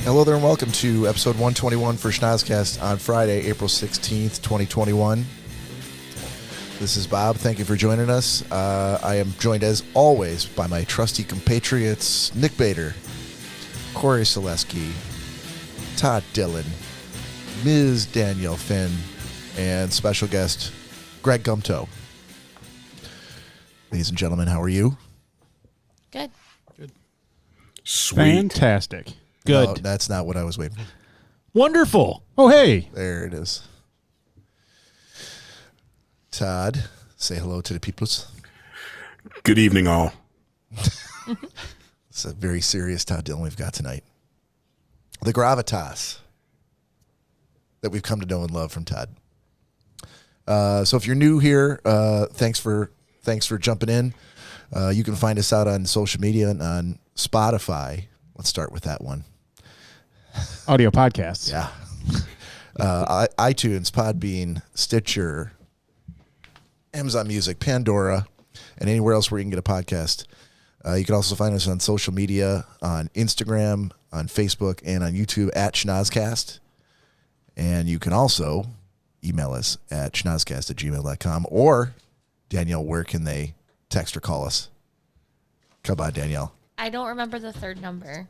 Hello there and welcome to episode 121 for Schnozzcast on Friday, April 16th, 2021. This is Bob. Thank you for joining us. I am joined as always by my trusty compatriots, Nick Bader, Corey Selesky, Todd Dillon, Ms. Danielle Finn, and special guest, Greg Gumto. Ladies and gentlemen, how are you? Good. Sweet. Fantastic. No, Good. that's not what I was waiting for. Wonderful. Oh, hey. There it is. Todd, say hello to the peoples. Good evening, all. It's a very serious Todd Dillon we've got tonight. The gravitas that we've come to know and love from Todd. So if you're new here, thanks for jumping in. You can find us out on social media and on Spotify. Let's start with that one. Audio podcasts. Yeah. iTunes, Podbean, Stitcher, Amazon Music, Pandora, and anywhere else where you can get a podcast. You can also find us on social media, on Instagram, on Facebook, and on YouTube at Schnozzcast. And you can also email us at schnozzcast@gmail.com. Or, Danielle, where can they text or call us? Come on, Danielle. I don't remember the third number.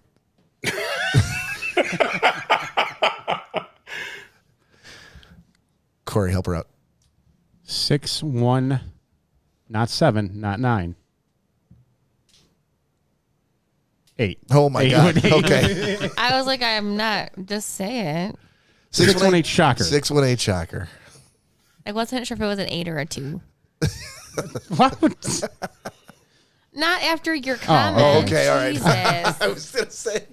Corey, help her out. 6-1, not 7, not 9. 8. Oh, my God. 8. Okay. I was like, I'm not. Just say it. 618 shocker. 618 shocker. I wasn't sure if it was an 8 or a 2. What? Not after your comment. Oh, okay, all right. Jesus. I was going to say.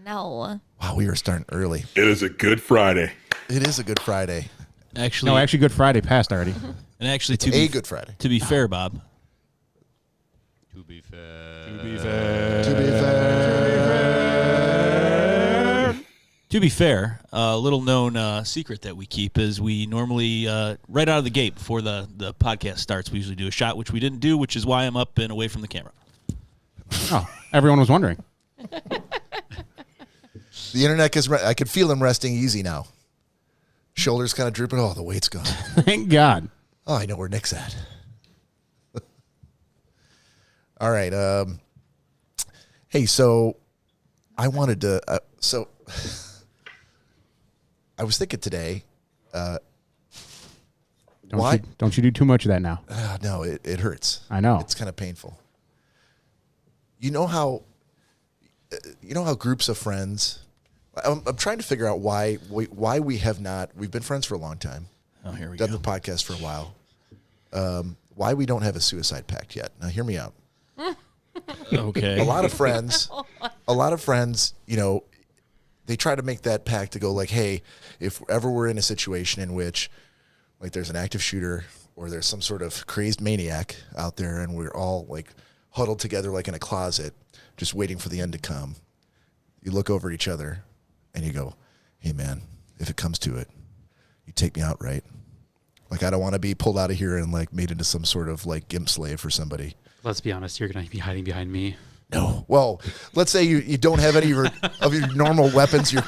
No. Wow, we were starting early. It is a good Friday. It is a Good Friday. Actually, Good Friday passed already. And actually, Good Friday. to be fair, Bob. To be fair. To be fair, a little known secret that we keep is we normally, right out of the gate before the podcast starts, we usually do a shot, which we didn't do, which is why I'm up and away from the camera. Oh, everyone was wondering. The internet is. I could feel him resting easy now. Shoulders kind of drooping. Oh, the weight's gone. Thank God. Oh, I know where Nick's at. All right. Hey, so I wanted to. I was thinking today. Don't you do too much of that now. No, it hurts. I know. It's kind of painful. You know how groups of friends. I'm trying to figure out why we have not. We've been friends for a long time. Oh, here we Done go. the podcast for a while. Why we don't have a suicide pact yet? Now, hear me out. Okay. A lot of friends, you know, they try to make that pact to go like, hey, if ever we're in a situation in which, like, there's an active shooter or there's some sort of crazed maniac out there and we're all, like, huddled together like in a closet just waiting for the end to come, you look over at each other and you go, hey, man, if it comes to it, you take me out, right? Like, I don't want to be pulled out of here and, like, made into some sort of, like, gimp slave for somebody. Let's be honest, you're going to be hiding behind me. No. Well, let's say you don't have any of your normal weapons. You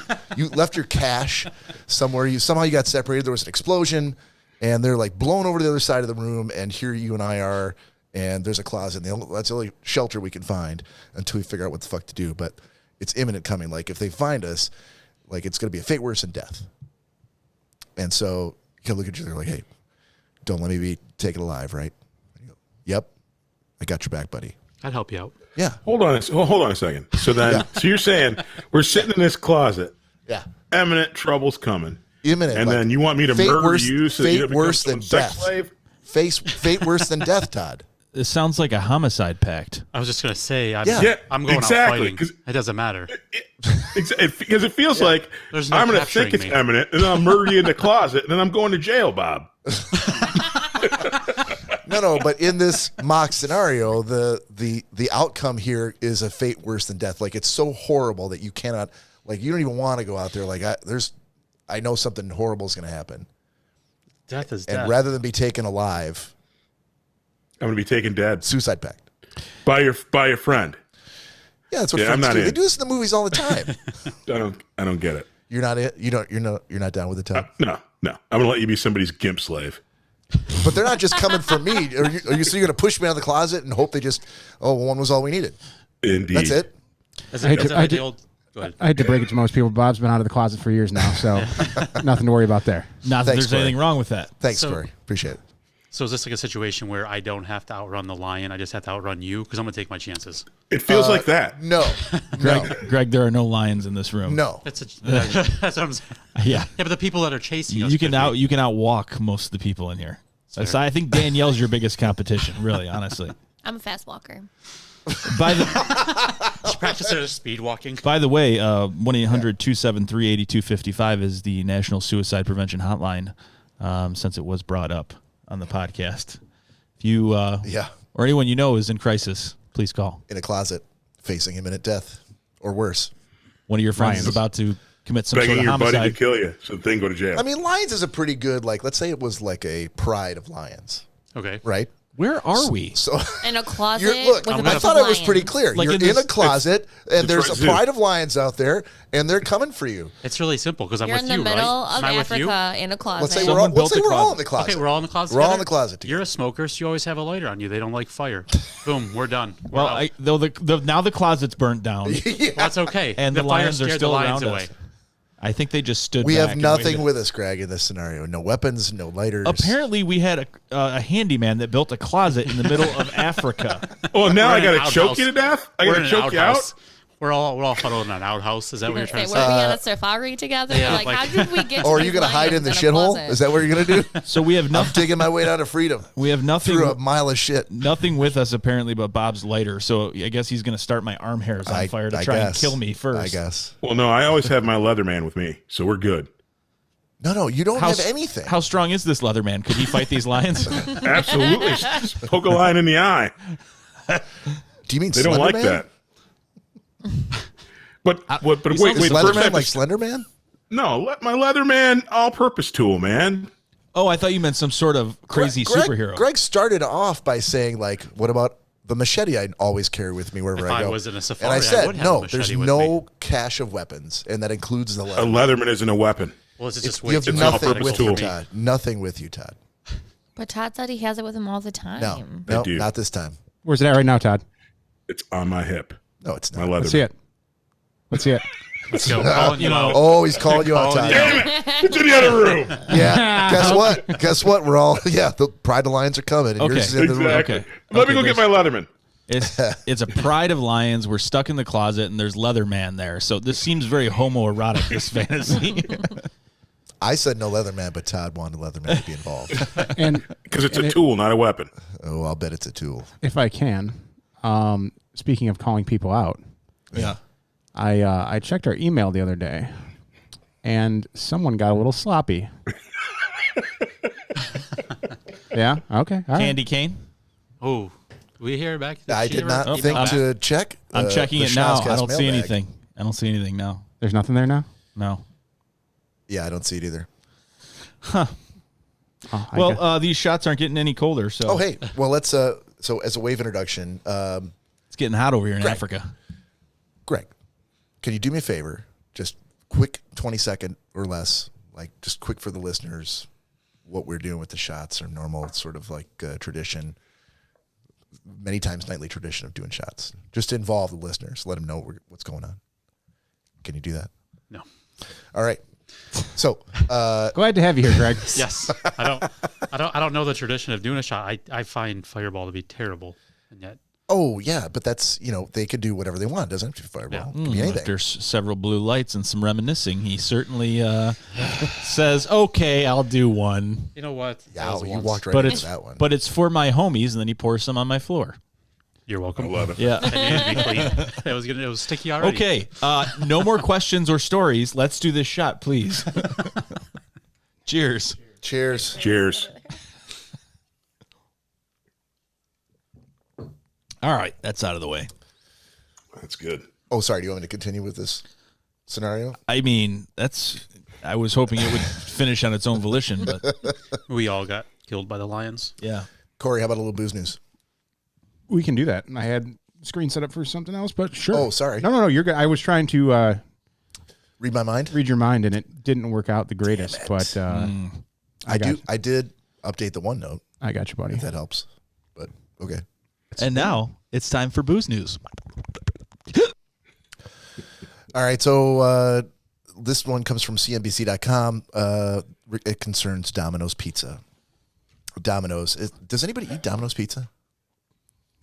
left your cash somewhere. Somehow you got separated. There was an explosion, and they're, like, blown over to the other side of the room, and here you and I are, and there's a closet. That's the only shelter we can find until we figure out what the fuck to do. But it's imminent coming. Like, if they find us, like, it's going to be a fate worse than death. And so you can look at each other like, hey, don't let me be taken alive, right? And you go, yep, I got your back, buddy. I'd help you out. Yeah. Hold on a second. So then, so you're saying we're sitting in this closet. Yeah. Imminent trouble's coming. Imminent. And like, then you want me to murder you so you become worse than some sex death. slave? Fate worse than death, Todd. This sounds like a homicide pact. I was just going to say, I'm going exactly, out fighting. It doesn't matter. Because it feels like There's no I'm going to capturing think it's me. imminent, and then I'll murder you in the closet, and then I'm going to jail, Bob. No, but in this mock scenario, the outcome here is a fate worse than death. Like, it's so horrible that you cannot, like, you don't even want to go out there. Like, I know something horrible is going to happen. Death is And death. rather than be taken alive, I'm going to be taken dead suicide pact. by your friend. Yeah, that's what Yeah, I'm friends not do. They in. do this in the movies all the time. I don't get it. You're not it. You're not down with it, Todd. No. I'm gonna let you be somebody's gimp slave. But they're not just coming for me. Are you so you're gonna push me out of the closet and hope they just one was all we needed? Indeed. That's it. Is I hate it, is to- it I like the did- old? Go ahead. I had to break it to most people. Bob's been out of the closet for years now, so nothing to worry about there. Not that Thanks, there's Corey. anything wrong with that. Thanks, So- Corey. Appreciate it. So is this like a situation where I don't have to outrun the lion? I just have to outrun you because I'm gonna take my chances. It feels like that. No, no, Greg, there are no lions in this room. no. That's what I'm saying. Yeah. Yeah, but the people that are chasing us. You can could be. you can outwalk most of the people in here. So fair. I think Danielle's your biggest competition, really, honestly. I'm a fast walker. By the She practices speed walking. By the way, 1-800-273-8255 is the National Suicide Prevention Hotline, since it was brought up on the podcast. If you Yeah, or anyone you know is in crisis, please call. in a closet, facing imminent death or worse. One of your friends is Lions. about to commit some Begging sort of your buddy to homicide. kill you so the thing go to jail. I mean, Lions is a pretty good. Like, let's say it was like a pride of lions, Okay. right? Where are we? So In a closet look, with a I bunch thought of it was pretty lions. clear. Like You're in in this- a closet, and there's a Detroit Zoo. pride of lions out there, and they're coming for you. It's really simple because I'm You're with in the you, middle right? of Am I with you? Africa in a closet. Let's say Someone we're all, built let's say a we're all closet. in the closet. Okay, we're all in the closet. We're all in together? the closet together. You're a smoker, so you always have a lighter on you. They don't like fire. Boom, we're done. We're Well, out. now the closet's burnt down, Well, that's okay. and the fire lions are scared still the lions around away. us. I think they just stood We back have and nothing waited. with us, Greg, in this scenario. No weapons, no lighters. Apparently, we had a handyman that built a closet in the middle of Africa. Oh, now We're I in got an to choke outhouse. you to death? I We're got in to an choke you outhouse. out? We're all huddled in an outhouse. Is that what you're trying to Were say? we on a safari together? yeah, like, like- how did we get to Or are these you going to hide in lions the a shithole? closet? Is that what you're going to do? So we have I'm nothing. digging my way down to freedom We have nothing. through a mile of shit. Nothing with us apparently, but Bob's lighter. So I guess he's going to start my arm hairs on fire to try and guess. kill me first. I guess. Well, no, I always have my Leatherman with me, so we're good. No, you don't have anything. How strong is this Leatherman? Could he fight these lions? Absolutely. Just poke a lion in the eye. Do you mean They don't like Slender Man? that. But wait, Is first I Slenderman have like to- Slender Man? No, let my Leatherman all-purpose tool, man. Oh, I thought you meant some sort of crazy superhero. Greg started off by saying, like, what about the machete I always carry with me wherever If I I go? was in a safari, and I I said, would have a no, machete there's with no me. cache of weapons, and that includes the A leather. Leatherman isn't a weapon. Well, it's just You way have too an nothing all-purpose with tool. you, Todd. Nothing with you, Todd. But Todd said he has it with him all the time. No, do. not this time. Where's it at right now, Todd? It's on my hip. No, it's My not. Leatherman. Let's see it. Let's see it. Let's go. Calling you out. Oh, he's calling you out, Calling Todd. you Damn it! It's in the other room. Yeah. Guess what? Guess what? We're all, the Pride of Lions are coming. And Okay. you're just in the room. Exactly. Okay. Let me Okay, go get my Leatherman. It's a pride of lions. We're stuck in the closet, and there's Leatherman there. So this seems very homoerotic, this fantasy. I said no Leatherman, but Todd wanted Leatherman to be involved. And Because it's a tool, not a weapon. Oh, I'll bet it's a tool. if I can, speaking of calling people out, Yeah. I checked our email the other day, and someone got a little sloppy. Yeah. Okay. All right. Candy cane. Oh, we hear back. I did not email think back? to check. I'm checking the it now. I Schnozzcast don't see mailbag. anything. I don't see anything now. There's nothing there now. No. Yeah, I don't see it either. Oh, I Well, guess- these shots aren't getting any colder, so Oh, hey. Well, let's. So as a wave introduction, it's getting hot over here in Greg. Africa. Greg, can you do me a favor? Just quick 20-second or less, like just quick for the listeners, what we're doing with the shots, our normal sort of like tradition, many times nightly tradition of doing shots. Just to involve the listeners, let them know what's going on. Can you do that? No. All right. So, glad to have you here, Greg. Yes. I don't know the tradition of doing a shot. I find Fireball to be terrible, and yet oh yeah, but that's they can do whatever they want. It doesn't have to be Fireball. It can be anything. After several blue lights and some reminiscing, he certainly says, "Okay, I'll do one." you know what? Yeah, That was you once. walked right But into it's that one. but it's for my homies, and then he pours some on my floor. You're welcome. I love it. Yeah. It needed to be clean. It was sticky already. Okay. No more questions or stories. Let's do this shot, please. Cheers. Cheers. Cheers. All right, that's out of the way. That's good. Oh, sorry. Do you want me to continue with this scenario? I mean, I was hoping it would finish on its own volition, but We all got killed by the lions. yeah. Corey, how about a little booze news? We can do that. I had screen set up for something else, but sure. Oh, sorry. No, you're good. I was trying to Read my mind. read your mind, and it didn't work out the greatest. But I did update the OneNote. I got you, buddy. If that helps. But okay. And now it's time for booze news. All right. So this one comes from CNBC.com. It concerns Domino's Pizza. Domino's. Does anybody eat Domino's Pizza?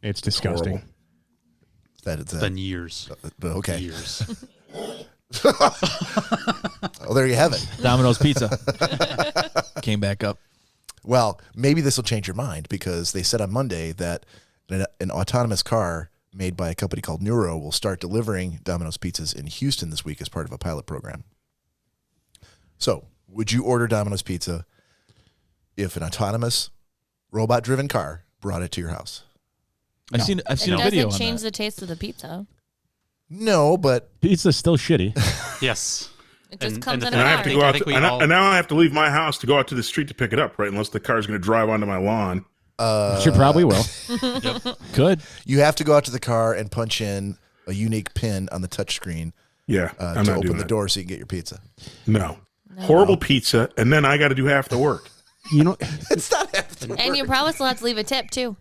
It's disgusting. Horrible. It's Been years. but okay. Years. Well, there you have it. Domino's Pizza came back up. Well, maybe this will change your mind because they said on Monday that an autonomous car made by a company called Neuro will start delivering Domino's pizzas in Houston this week as part of a pilot program. So, would you order Domino's Pizza if an autonomous, robot-driven car brought it to your house? I've seen It a video on doesn't change that. the taste of the pizza. No, but Pizza's still shitty. Yes. It just And- comes and in the a And I thing have to car. go I out, think we and, all- and now I have to leave my house to go out to the street to pick it up, right? Unless the car's going to drive onto my lawn. She probably will. Good. you have to go out to the car and punch in a unique pin on the touchscreen Yeah, I'm to not open doing the that. door so you can get your pizza. No. Horrible pizza, and then I got to do half the work. You know, It's not half the And you probably still have to leave a tip, too.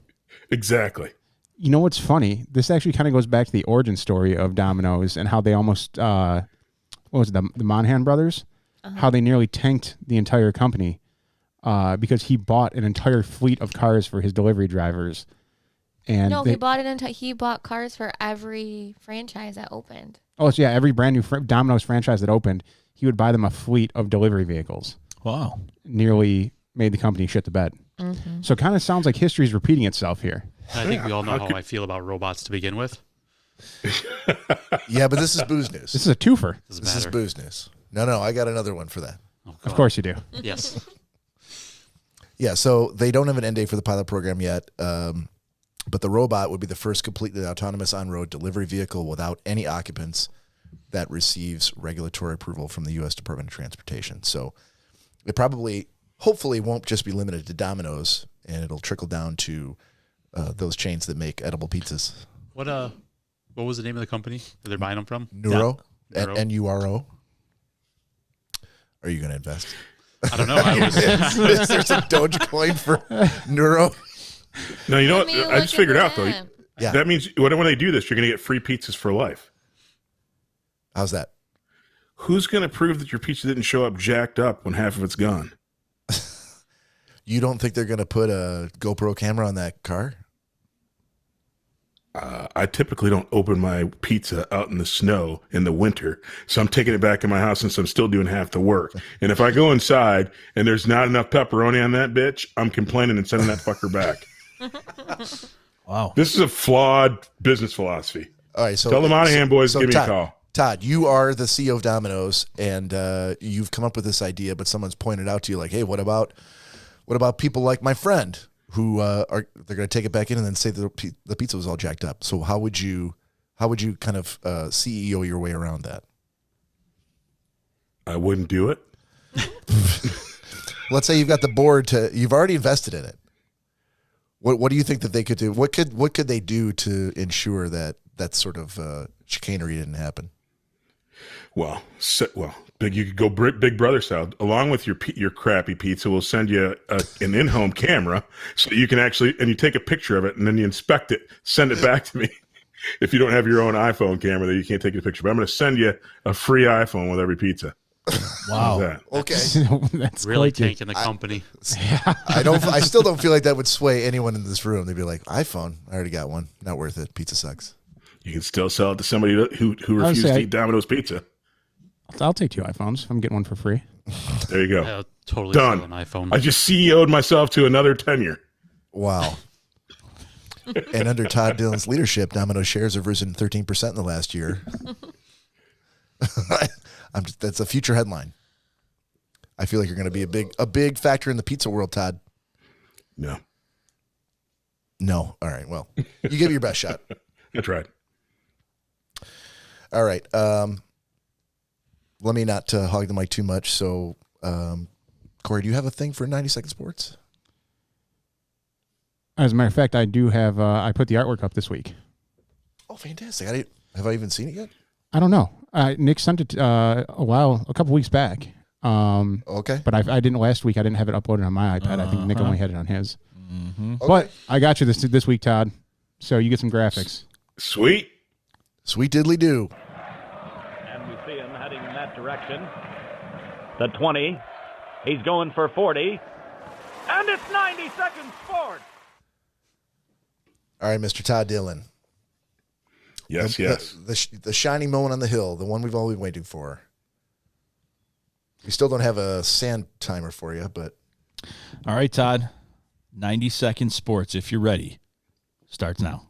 Exactly. you know what's funny? This actually kind of goes back to the origin story of Domino's and how they almost, what was it, the Monahan brothers? How they nearly tanked the entire company because he bought an entire fleet of cars for his delivery drivers. And No, they, he bought cars for every franchise that opened. so yeah, every brand new Domino's franchise that opened, he would buy them a fleet of delivery vehicles. Wow. Nearly made the company shit the bed. So it kind of sounds like history's repeating itself here. I think we all know how I feel about robots to begin with. Yeah, but this is booze news. This is a twofer. Doesn't This is matter. booze news. No, I got another one for that. Oh, Of God. course you do. Yes. Yeah, so they don't have an end date for the pilot program yet, but the robot would be the first completely autonomous on-road delivery vehicle without any occupants that receives regulatory approval from the U.S. Department of Transportation. So it probably, hopefully, won't just be limited to Domino's, and it'll trickle down to those chains that make edible pizzas. What was the name of the company that they're buying them from? Neuro, Neuro. N-U-R-O. Are you going to invest? I don't know. I was, Is there some Dogecoin for Neuro? No, you know Let what? me I look just figured into out, though. that. Yeah. That means when they do this, you're going to get free pizzas for life. How's that? Who's going to prove that your pizza didn't show up jacked up when half of it's gone? You don't think they're going to put a GoPro camera on that car? I typically don't open my pizza out in the snow in the winter, so I'm taking it back in my house since I'm still doing half the work. And if I go inside and there's not enough pepperoni on that bitch, I'm complaining and sending that fucker back. Wow. This is a flawed business philosophy. All right, so Tell the Monahan boys, give me Todd, a call. Todd, you are the CEO of Domino's, and you've come up with this idea, but someone's pointed out to you, like, hey, what about people like my friend who they're going to take it back in and then say that the pizza was all jacked up? So how would you kind of CEO your way around that? I wouldn't do it. Let's say you've got the board you've already invested in it. What do you think that they could do? What could they do to ensure that that sort of chicanery didn't happen? Well, you could go Big Brother style. Along with your crappy pizza, we'll send you an in-home camera so you can actually, and you take a picture of it and then you inspect it, send it back to me. If you don't have your own iPhone camera, then you can't take a picture. But I'm going to send you a free iPhone with every pizza. How's that? Okay. That's really quite tanking the company. I still don't feel like that would sway anyone in this room. They'd be like, iPhone, I already got one. Not worth it. Pizza sucks. You can still sell it to somebody who refused say to eat Domino's pizza. I'll take 2 iPhones if I'm getting one for free. There you go. I'll totally Done. sell an iPhone. I just CEO'd myself to another tenure. Wow. And under Todd Dillon's leadership, Domino's shares have risen 13% in the last year. That's a future headline. I feel like you're going to be a big factor in the pizza world, Todd. No, No. All right. Well, you give it your best shot. I tried. All right. Let me not hog the mic too much. So, Corey, do you have a thing for 90-second sports? As a matter of fact, I do have. I put the artwork up this week. fantastic. Have I even seen it yet? I don't know. Nick sent it a couple weeks back. Okay. But I didn't last week. I didn't have it uploaded on my iPad. I think Nick only had it on his. Okay. But I got you this week, Todd. So you get some graphics. Sweet. Sweet diddly do. And we see him heading in that direction. The 20. He's going for 40. And it's 90 seconds forward. All right, Mr. Todd Dillon. Yes, yes. The shining moment on the hill, the one we've all been waiting for. We still don't have a sand timer for you, but. All right, Todd. 90-second sports, if you're ready. Starts now.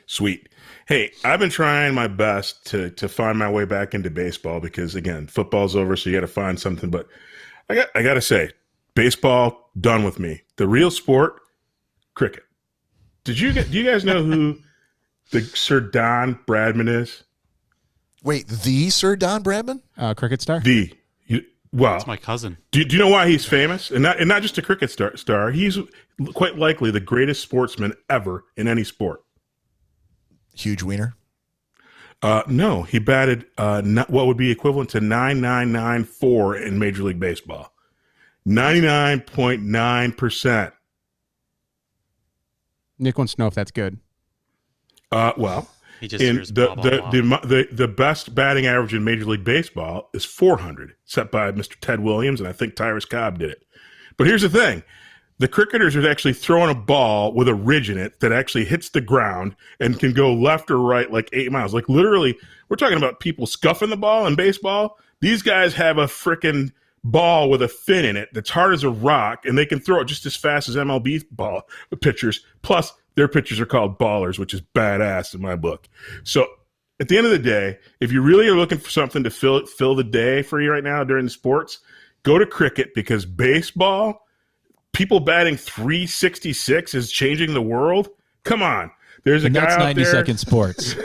Sweet. Hey, I've been trying my best to find my way back into baseball because, again, football's over, so you got to find something. But I got to say, baseball, done with me. The real sport, cricket. Do you guys know who the Sir Don Bradman is? Wait, the Sir Don Bradman? Cricket star? That's my cousin. Do you know why he's famous? And not just a cricket star. He's quite likely the greatest sportsman ever in any sport. Huge wiener? No, he batted what would be equivalent to 9,994 in Major League Baseball. 99.9%. Nick wants to know if that's good. Well, He just hears blah, blah, blah. the best batting average in Major League Baseball is 400, set by Mr. Ted Williams, and I think Tyrus Cobb did it. But here's the thing. The cricketers are actually throwing a ball with a ridge in it that actually hits the ground and can go left or right like 8 miles. Like literally, we're talking about people scuffing the ball in baseball. These guys have a freaking ball with a fin in it that's hard as a rock, and they can throw it just as fast as MLB ball pitchers. Plus, their pitchers are called ballers, which is badass in my book. So at the end of the day, if you really are looking for something to fill the day for you right now during the sports, go to cricket, because baseball, people batting 366 is changing the world. Come on. There's a guy that's out 90 there. second sports.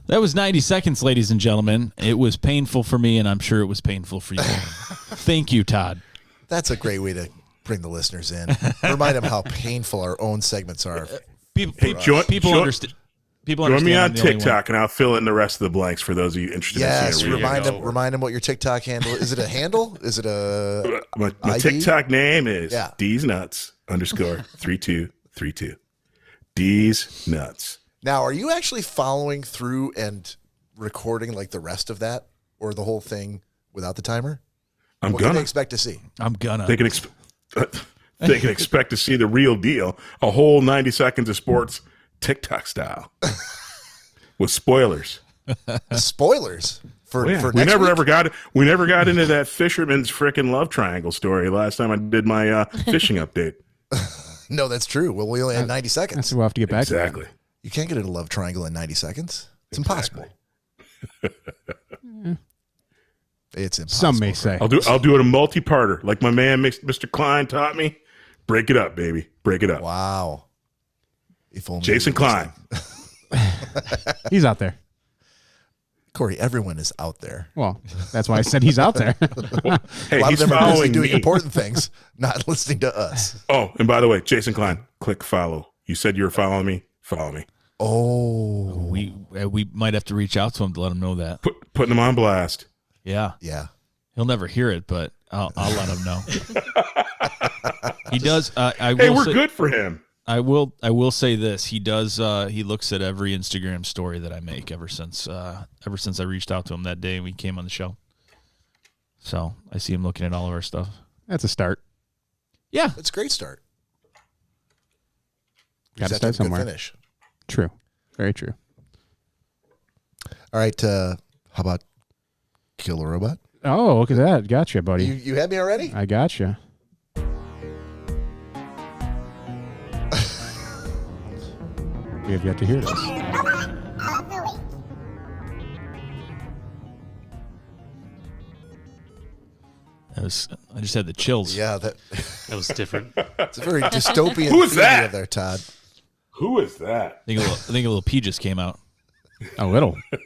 That was 90 seconds, ladies and gentlemen. It was painful for me, and I'm sure it was painful for you. Thank you, Todd. That's a great way to bring the listeners in. Remind them how painful our own segments are. People join understand. People Join understand me on I'm the only one. TikTok, and I'll fill in the rest of the blanks for those of you interested Yes, in seeing it. remind them what your TikTok handle is. It a handle? Is it a My ID? TikTok name is Yeah. D's Nuts _3232. D's Nuts. Now, are you actually following through and recording like the rest of that, or the whole thing without the timer? I'm What can they gonna. expect to see? I'm gonna. They can expect to see the real deal. A whole 90 seconds of sports TikTok style with spoilers. Spoilers for Yeah, for we next never week? ever got into that fisherman's frickin' love triangle story last time I did my fishing update. No, that's true. Well, we only had 90 seconds. That's we'll have to get back to that. Exactly. You can't get in a love triangle in 90 seconds. It's impossible. It's impossible. Some may say. I'll do it a multi-parter, like my man Mr. Klein taught me. Break it up, baby. Break it up. Wow. If only Jason you were Klein. listening. He's out there. Corey, everyone is out there. Well, that's why I said he's out there. Hey, A lot he's of them are busy following doing me. important things, not listening to us. Oh, and by the way, Jason Klein, click follow. You said you were following me. Follow me. Oh, We might have to reach out to him to let him know that. Putting him on blast. Yeah, yeah. he'll never hear it, but I'll let him know. He does. I Hey, will we're say, good for him. I will say this. He does. He looks at every Instagram story that I make ever since I reached out to him that day and we came on the show. So I see him looking at all of our stuff. That's a start. Yeah, It's a great start. You Got to just have start have a good somewhere. finish. True. Very true. All right. How about Kill a Robot? Oh, look at that. Gotcha, buddy. You had me already? I gotcha. We have yet to hear this. I just had the chills. Yeah, That was different. it's a very dystopian Who is theme that? you have there, Todd. Who is that? I think a little pee just came out A little. You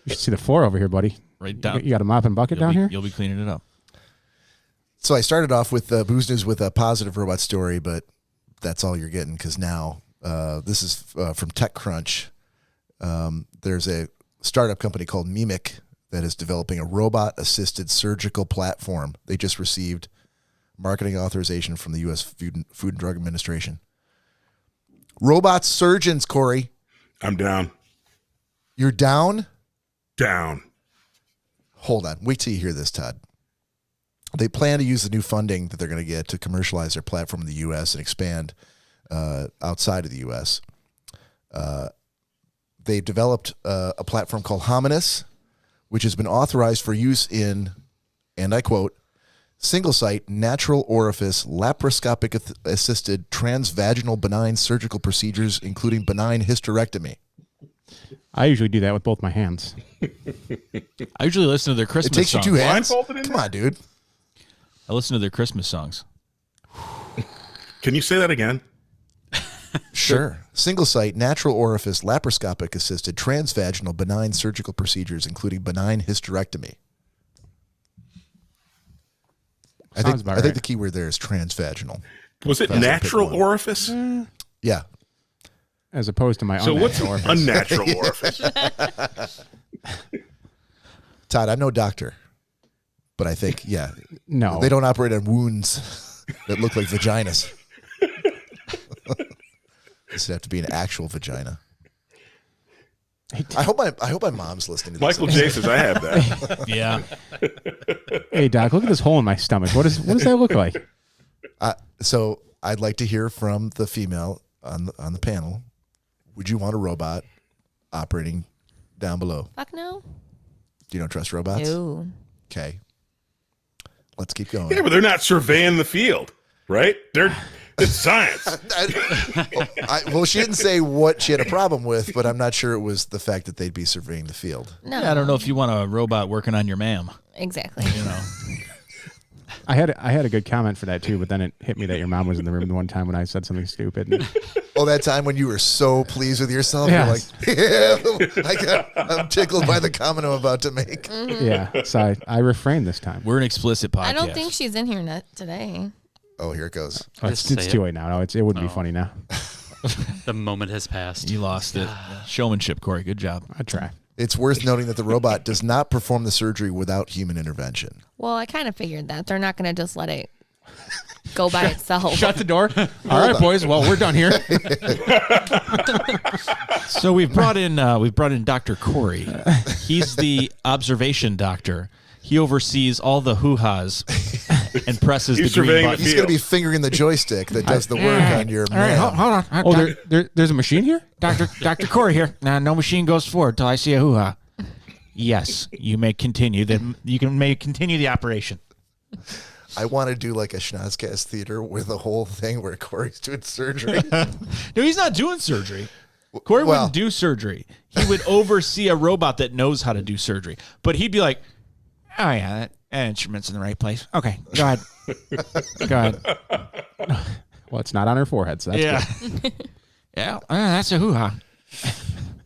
should see the floor over here, buddy. right down. You got a mop and bucket down here? You'll be cleaning it up. So I started off with Booze News with a positive robot story, but that's all you're getting because now this is from TechCrunch. There's a startup company called Mimic that is developing a robot-assisted surgical platform. They just received marketing authorization from the U.S. Food and Drug Administration. Robot surgeons, Corey. I'm down. You're down? Down. Hold on. Wait till you hear this, Todd. They plan to use the new funding that they're going to get to commercialize their platform in the U.S. and expand outside of the U.S. They've developed a platform called Hominis, which has been authorized for use in, and I quote, single-site natural orifice laparoscopic-assisted transvaginal benign surgical procedures, including benign hysterectomy. I usually do that with both my hands. I usually listen to their It Christmas takes you songs. 2 hands? Blindfolded in Come there? on, dude. I listen to their Christmas songs. Can you say that again? Sure. Single-site natural orifice laparoscopic-assisted transvaginal benign surgical procedures, including benign hysterectomy. I Sounds about think right. the key word there is transvaginal. Was it That's a natural pick one. orifice? Yeah. As opposed to my So what's unnatural orifice. unnatural orifice? Todd, I'm no doctor, but I think, yeah. No. They don't operate on wounds that look like vaginas. This would have to be an actual vagina. I hope my mom's listening to this. Michael J says I have that. Yeah. Hey, Doc, look at this hole in my stomach. What does that look like? So I'd like to hear from the female on the panel. Would you want a robot operating down below? Fuck no. You don't trust robots? No. Okay. Let's keep going. Yeah, but they're not surveying the field, right? It's science. Well, she didn't say what she had a problem with, but I'm not sure it was the fact that they'd be surveying the field. No. Yeah, I don't know if you want a robot working on your ma'am. Exactly. You know. I had a good comment for that too, but then it hit me that your mom was in the room the one time when I said something stupid. Oh, that time when you were so pleased with yourself? Yes. You're like, yeah, I'm tickled by the comment I'm about to make. Yeah, so I refrained this time. We're an explicit podcast. I don't think she's in here today. Oh, here it goes. Oh, Just it's say too it. late now. No, it wouldn't be funny now. The moment has passed. You lost it. Showmanship, Corey. Good job. I try. It's worth noting that the robot does not perform the surgery without human intervention. Well, I kind of figured that. They're not going to just let it go by itself. Shut the door. All right, boys. Well, we're done here. So we've brought in Dr. Corey. He's the observation doctor. He oversees all the hoo-has and presses He's the green surveying the button. He's going to be fingering the joystick that does the work on your All right, man. hold on. Oh, there's a machine here? Dr. Corey here. Now, no machine goes forward till I see a hoo-ha. Yes, you may continue. May continue the operation. I want to do like a Schnozzcast theater with a whole thing where Corey's doing surgery. No, he's not doing surgery. Corey Well- wouldn't do surgery. He would oversee a robot that knows how to do surgery. But he'd be like, Oh, yeah, that instrument's in the right place. Okay, go ahead. Go ahead. Well, it's not on her forehead, so that's good. Yeah, that's a hoo-ha.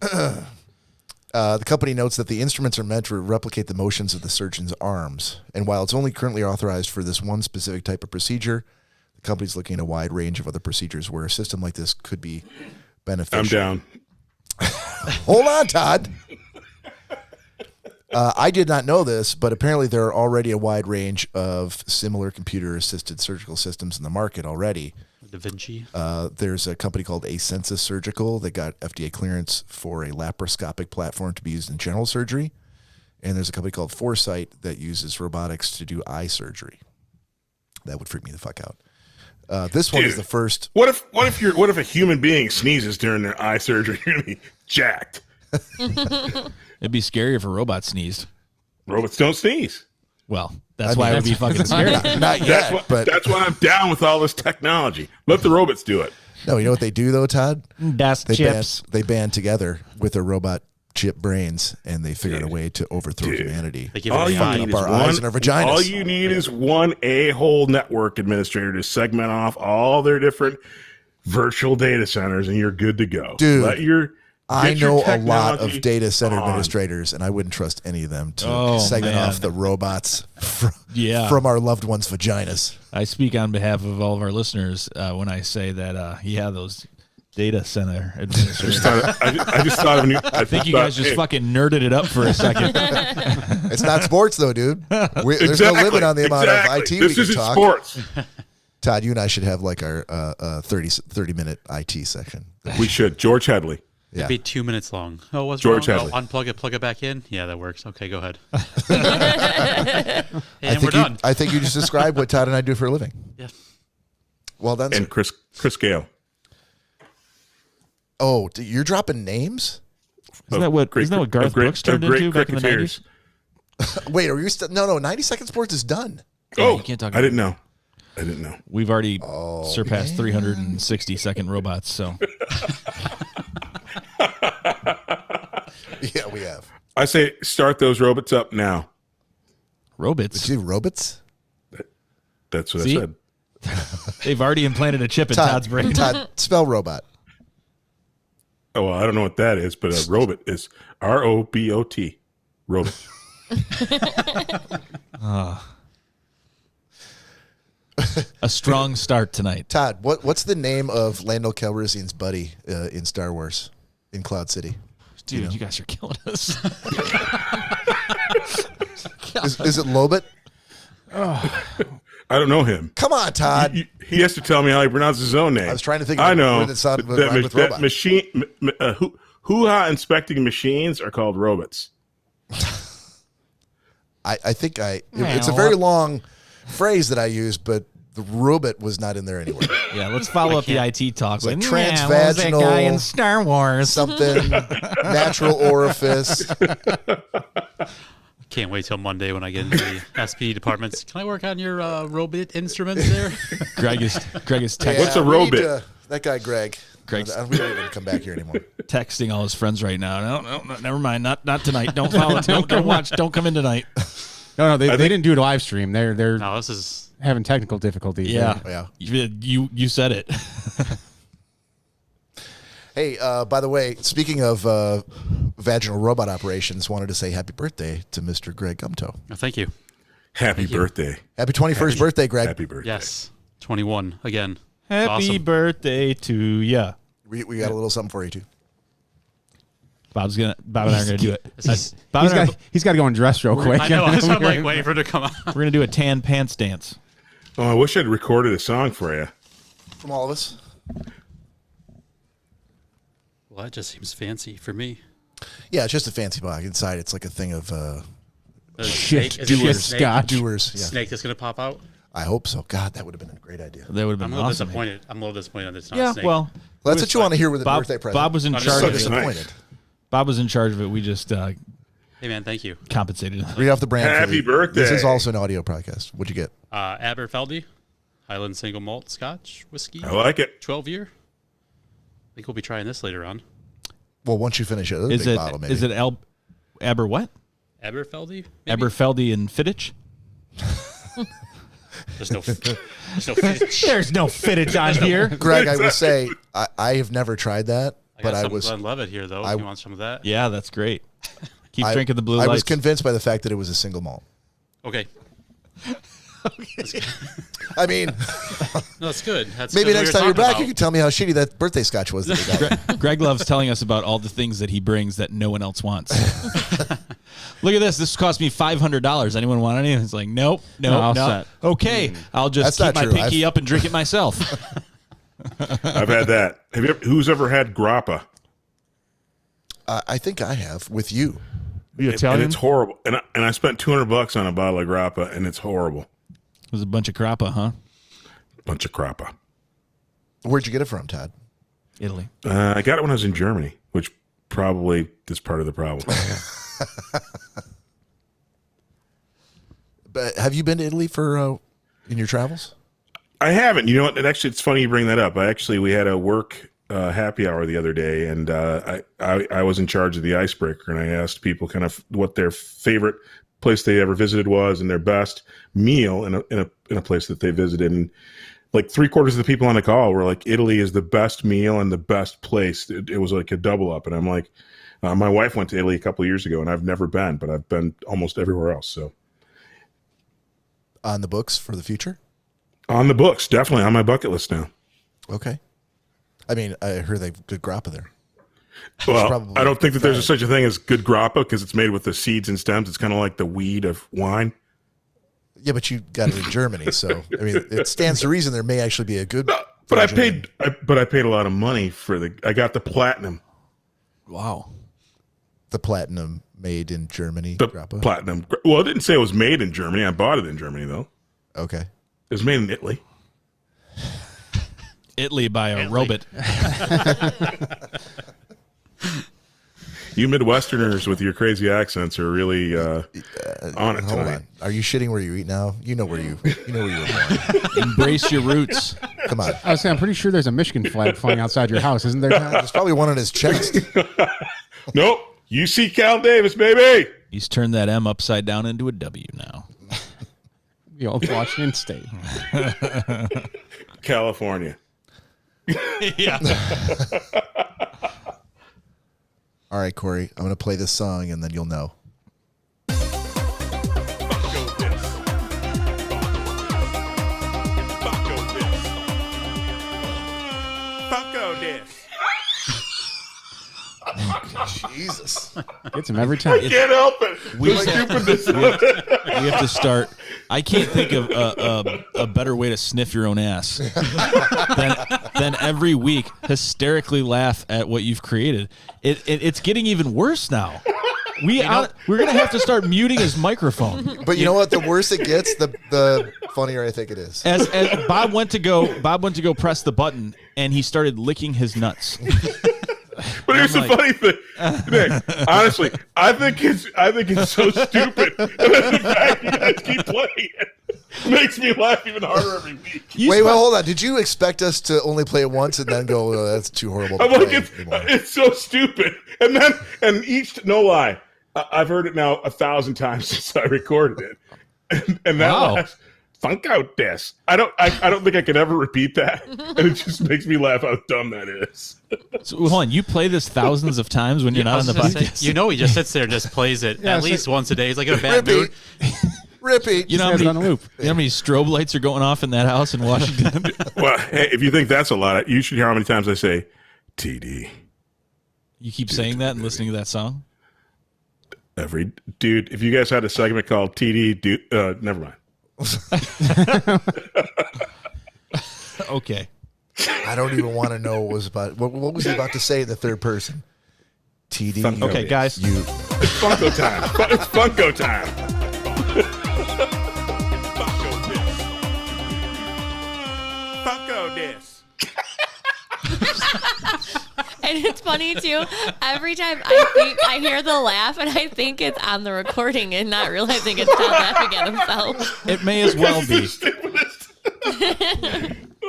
The company notes that the instruments are meant to replicate the motions of the surgeon's arms. And while it's only currently authorized for this one specific type of procedure, the company's looking at a wide range of other procedures where a system like this could be beneficial. I'm down. Hold on, Todd. I did not know this, but apparently there are already a wide range of similar computer-assisted surgical systems in the market already. Da Vinci. There's a company called Asensus Surgical that got FDA clearance for a laparoscopic platform to be used in general surgery. And there's a company called Foresight that uses robotics to do eye surgery. That would freak me the fuck out. This one is Dude. the first. What if a human being sneezes during their eye surgery? You're gonna be jacked. it'd be scary if a robot sneezed. Robots don't sneeze. Well, that's why it would be fucking scary. Not yet, but That's why I'm down with all this technology. Let the robots do it. no, you know what they do though, Todd? Dust chips. They band together with their robot chip brains, and they figured a way to overthrow Dude. humanity. They give All it you AI. need up is our eyes and our vaginas. All you need is one a-hole network administrator to segment off all their different virtual data centers, and you're good to go. Dude, I get your know a lot technology of data center on. administrators, and I wouldn't trust any of them to Oh, segment man. off the robots Yeah. from our loved ones' vaginas. I speak on behalf of all of our listeners when I say that, those Data center administrator. I just thought of a new. I think you guys just fucking nerded it up for a second. It's not sports, though, dude. There's no limit on the amount of IT this we can isn't talk. sports. Todd, you and I should have like our 30-minute IT section. We should. George Headley. Yeah. It'd be 2 minutes long. Oh, what's George wrong? Headley. Oh, unplug it, plug it back in. Yeah, that works. Okay, go ahead. And we're done. I think you just described what Todd and I do for a living. Yeah. Well done, And sir. Chris Gale. Oh, you're dropping names? Isn't that what Garth Brooks turned into back in the 90s? Wait, are you still? No, 90 Second Sports is done. Oh, you can't talk I didn't know. We've already surpassed 360-second robots, so. Yeah, we have. I say start those robots up now. Robots? Did you see robots? That's what See? I said. They've already implanted a chip in Todd's brain. Todd, spell robot. Oh, well, I don't know what that is, but a robot is ROBOT. Robot. A strong start tonight. Todd, what's the name of Lando Calrissian's buddy in Star Wars in Cloud City? Dude, you guys are killing us. Is it Lobot? I don't know him. Come on, Todd. He has to tell me how he pronounces his own name. I was trying to think of I a know word that sounded that, rhymed with robot. machine hoo-ha inspecting machines are called robots. I think it's a very long phrase that I use, but the robot was not in there anywhere. Yeah, let's follow up the IT talk. Like with, transvaginal, what was that guy in Star Wars? something, natural orifice. Can't wait till Monday when I get into the SP departments. Can I work on your robot instruments there? Greg is texting, What's a we need robot? That guy, Greg. Greg's- We don't even come back here anymore. texting all his friends right now. No, never mind. Not tonight. Don't follow. Don't watch. Don't come in tonight. No, they didn't do it live stream. They're No, this is having technical difficulties. Yeah. You said it. Hey, by the way, speaking of vaginal robot operations, wanted to say happy birthday to Mr. Greg Gumto. oh, thank you. Happy birthday. Happy 21st birthday, Greg. Happy birthday. Yes, 21 again. Happy Awesome. birthday to ya. We got a little something for you, too. Bob and I are gonna do it. Bob He's and I got he's got to go and dress real quick. I know. I'm like waiting for it to come out. we're gonna do a tan pants dance. Oh, I wish I'd recorded a song for you. From all of us. Well, that just seems fancy for me. Yeah, it's just a fancy box. Inside, it's like a thing of Snake, is it doers, a snake? Scotch. doers. Yeah. Snake that's gonna pop out. I hope so. God, that would have been a great idea. That would have I'm been a little awesome. disappointed. I'm a little disappointed that it's not Yeah, a snake. well, Well, that's what you want to hear with a Bob, birthday present. Bob was in I'm charge so of it. disappointed. Bob was in charge of it. We just hey man, thank you. compensated. Read off the brand. for Happy me. birthday. This is also an audio podcast. What'd you get? Aberfeldy, Highland Single Malt Scotch Whiskey, I like it. 12 year. I think we'll be trying this later on. Well, once you finish it, a Is big it bottle, maybe. is it Aber what? Aberfeldy? Maybe? Aberfeldy and Fittich? There's no finish. There's no fittage on here. Greg, I will say, I have never tried that, I but got I some was Glenlivet here, though. I- if you want some of that? Yeah, that's great. Keep I- drinking the blue I lights. was convinced by the fact that it was a single malt. Okay. I mean, No, it's good. That's maybe good next we were time you're talking back, about. you can tell me how shitty that birthday scotch was that you got. Greg loves telling us about all the things that he brings that no one else wants. Look at this. This cost me $500. Anyone want any? It's like, nope, No, no, all no. set. Okay, I'll just That's keep not my true. pinky up and drink it myself. I've had that. Who's ever had grappa? I think I have with you. You And Italian? it's horrible. And I spent $200 on a bottle of grappa, and it's horrible. It was a bunch of crappa, huh? Bunch of grappa. Where'd you get it from, Todd? Italy. I got it when I was in Germany, which probably is part of the problem. But have you been to Italy for in your travels? I haven't. You know what? Actually, it's funny you bring that up. We had a work happy hour the other day, and I was in charge of the icebreaker, and I asked people kind of what their favorite place they ever visited was and their best meal in a place that they visited. And like 3/4 of the people on the call were like, Italy is the best meal and the best place. It was like a double up. And I'm like, my wife went to Italy a couple of years ago, and I've never been, but I've been almost everywhere else. So On the books for the future? on the books, definitely on my bucket list now. Okay. I mean, I heard they have good grappa there. Well, probably I don't think that there's fried. such a thing as good grappa because it's made with the seeds and stems. It's kind of like the weed of wine. Yeah, but you got it in Germany, so I mean, it stands to reason there may actually be a good. But I version. paid a lot of money for I got the platinum. Wow. The platinum made in Germany. The grappa. platinum. Well, it didn't say it was made in Germany. I bought it in Germany though. Okay. It was made in Italy. Italy by a robot. You Midwesterners with your crazy accents are really on it Hold tonight. on. Are you shitting where you eat now? You know where you were born. Embrace your roots. Come on. I was saying, I'm pretty sure there's a Michigan flag flying outside your house, isn't there? Tom? There's probably one on his chest. Nope. UC Cal Davis, baby. He's turned that M upside down into a W now. The old Washington State. California. Yeah. All right, Corey, I'm going to play this song and then you'll know. Funko This. Funko This. Jesus. Gets him every time. Can't help it. We The have- stupidness of it. We have to start. I can't think of a better way to sniff your own ass than every week hysterically laugh at what you've created. It's getting even worse now. We're gonna have to start muting his microphone. But you know what? The worse it gets, the funnier I think it is. As Bob went to go press the button, and he started licking his nuts. But here's the like- funny thing, Nick. Honestly, I think it's so stupid. And then the fact you guys keep playing it makes me laugh even harder every week. Wait, well, hold on. Did you expect us to only play it once and then go, oh, that's too horrible to I'm like, play anymore? it's so stupid. And each, no lie, I've heard it now 1,000 times since I recorded it. And that Wow. last Funko This. I don't think I can ever repeat that. And it just makes me laugh how dumb that is. So, hold on, you play this thousands of times when you're I not was on the gonna say, podcast. he just sits there and just plays it Yeah, at it's least once a day. He's like in a bad mood. Repeat. You know how Has it on many, the loop. you know how many strobe lights are going off in that house in Washington? Well, hey, if you think that's a lot, you should hear how many times I say TD. You keep saying that and listening to that song? Dude, if you guys had a segment called TD, never mind. Okay. I don't even want to know what was about. What was he about to say in the third person? TD. Okay, guys. You. It's Funko time. It's Funko time. Funko This. And it's funny too. Every time I hear the laugh, and I think it's on the recording, and not realizing it's Tom laughing at himself. It may as well be.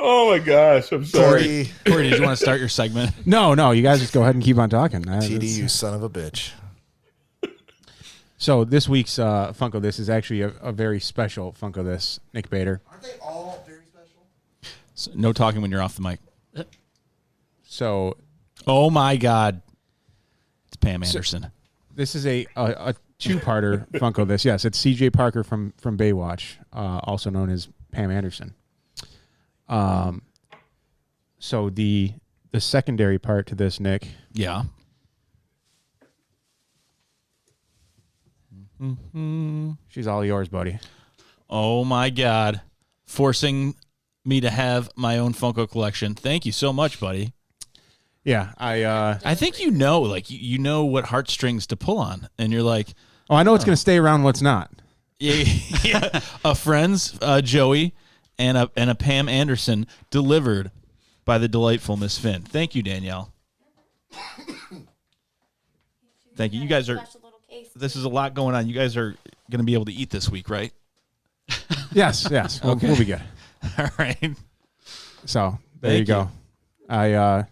Oh my gosh, I'm sorry. Corey, did you want to start your segment? No, you guys just go ahead and keep on talking. TD, you son of a bitch. So this week's Funko This is actually a very special Funko This, Nick Bader. Aren't they all very special? So, no talking when you're off the mic. So Oh my God. It's Pam Anderson. this is a two-parter Funko This. Yes, it's CJ Parker from Baywatch, also known as Pam Anderson. So the secondary part to this, Nick, Yeah. she's all yours, buddy. Oh my God. Forcing me to have my own Funko collection. Thank you so much, buddy. Yeah, I think you know what heartstrings to pull on, and you're like, I know what's going to stay around, what's not. yeah, a friend's Joey and a Pam Anderson delivered by the delightful Miss Finn. Thank you, Danielle. Thank you. You guys are. This is a lot going on. You guys are going to be able to eat this week, right? Yes. We'll be good. All right. So there Thank you go. I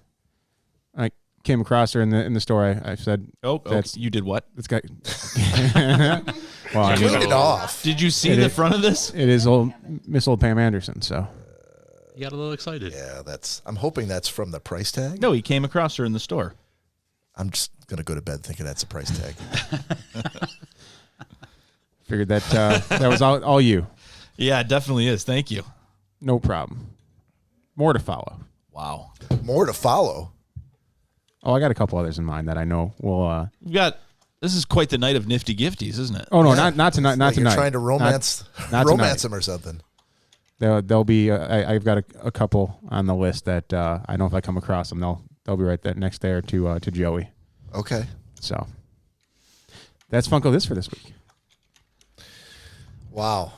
came across her in the store. I said, That's you did what? This guy. Well, I Clean mean, it off. Did you see It the is- front of this? it is old Pam Anderson. So You got a little excited. Yeah, I'm hoping that's from the price tag. No, he came across her in the store. I'm just gonna go to bed thinking that's a price tag. figured that that was all you. Yeah, it definitely is. Thank you. No problem. More to follow. Wow. more to follow. Oh, I got a couple others in mind that I know will. This is quite the night of nifty gifties, isn't it? Oh no, not tonight. Not Like tonight. You're trying to romance tonight. him or something. There'll be. I've got a couple on the list that I know if I come across them, they'll be right there next there to Joey. Okay. So that's Funko This for this week. Wow.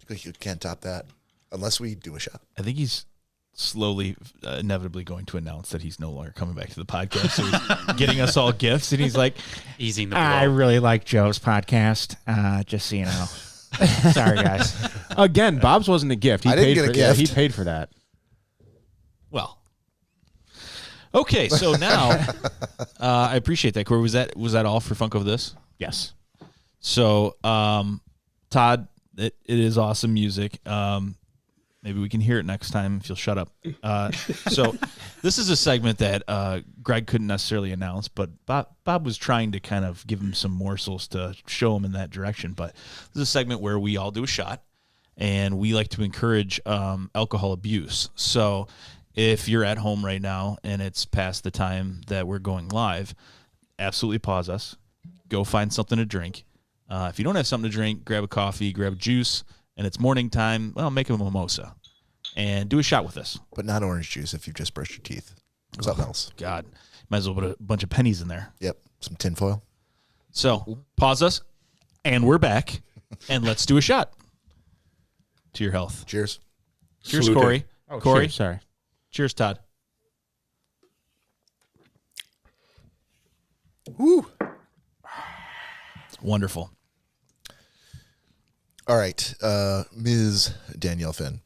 You can't top that unless we do a shot. I think he's slowly, inevitably going to announce that he's no longer coming back to the podcast. So he's getting us all gifts, and he's like, Easing the blow. I really like Joe's podcast. Just so you know. Sorry, guys. Again, Bob's wasn't a gift. He I didn't paid get a for, gift. Yeah, he paid for that. well. Okay, so now I appreciate that, Corey. Was that all for Funko This? Yes. So, Todd, it is awesome music. Maybe we can hear it next time if you'll shut up. So this is a segment that Greg couldn't necessarily announce, but Bob was trying to kind of give him some morsels to show him in that direction. But this is a segment where we all do a shot, and we like to encourage alcohol abuse. So if you're at home right now and it's past the time that we're going live, absolutely pause us. Go find something to drink. If you don't have something to drink, grab a coffee, grab a juice, and it's morning time, well, make a mimosa and do a shot with us. But not orange juice if you've just brushed your teeth. Something else. God, might as well put a bunch of pennies in there. Yep. Some tinfoil. So pause us, and we're back, and let's do a shot. To your health. Cheers. Cheers, Salute. Corey. Oh, Corey. cheers, sorry. Cheers, Todd. Woo. Wonderful. All right, Ms. Danielle Finn.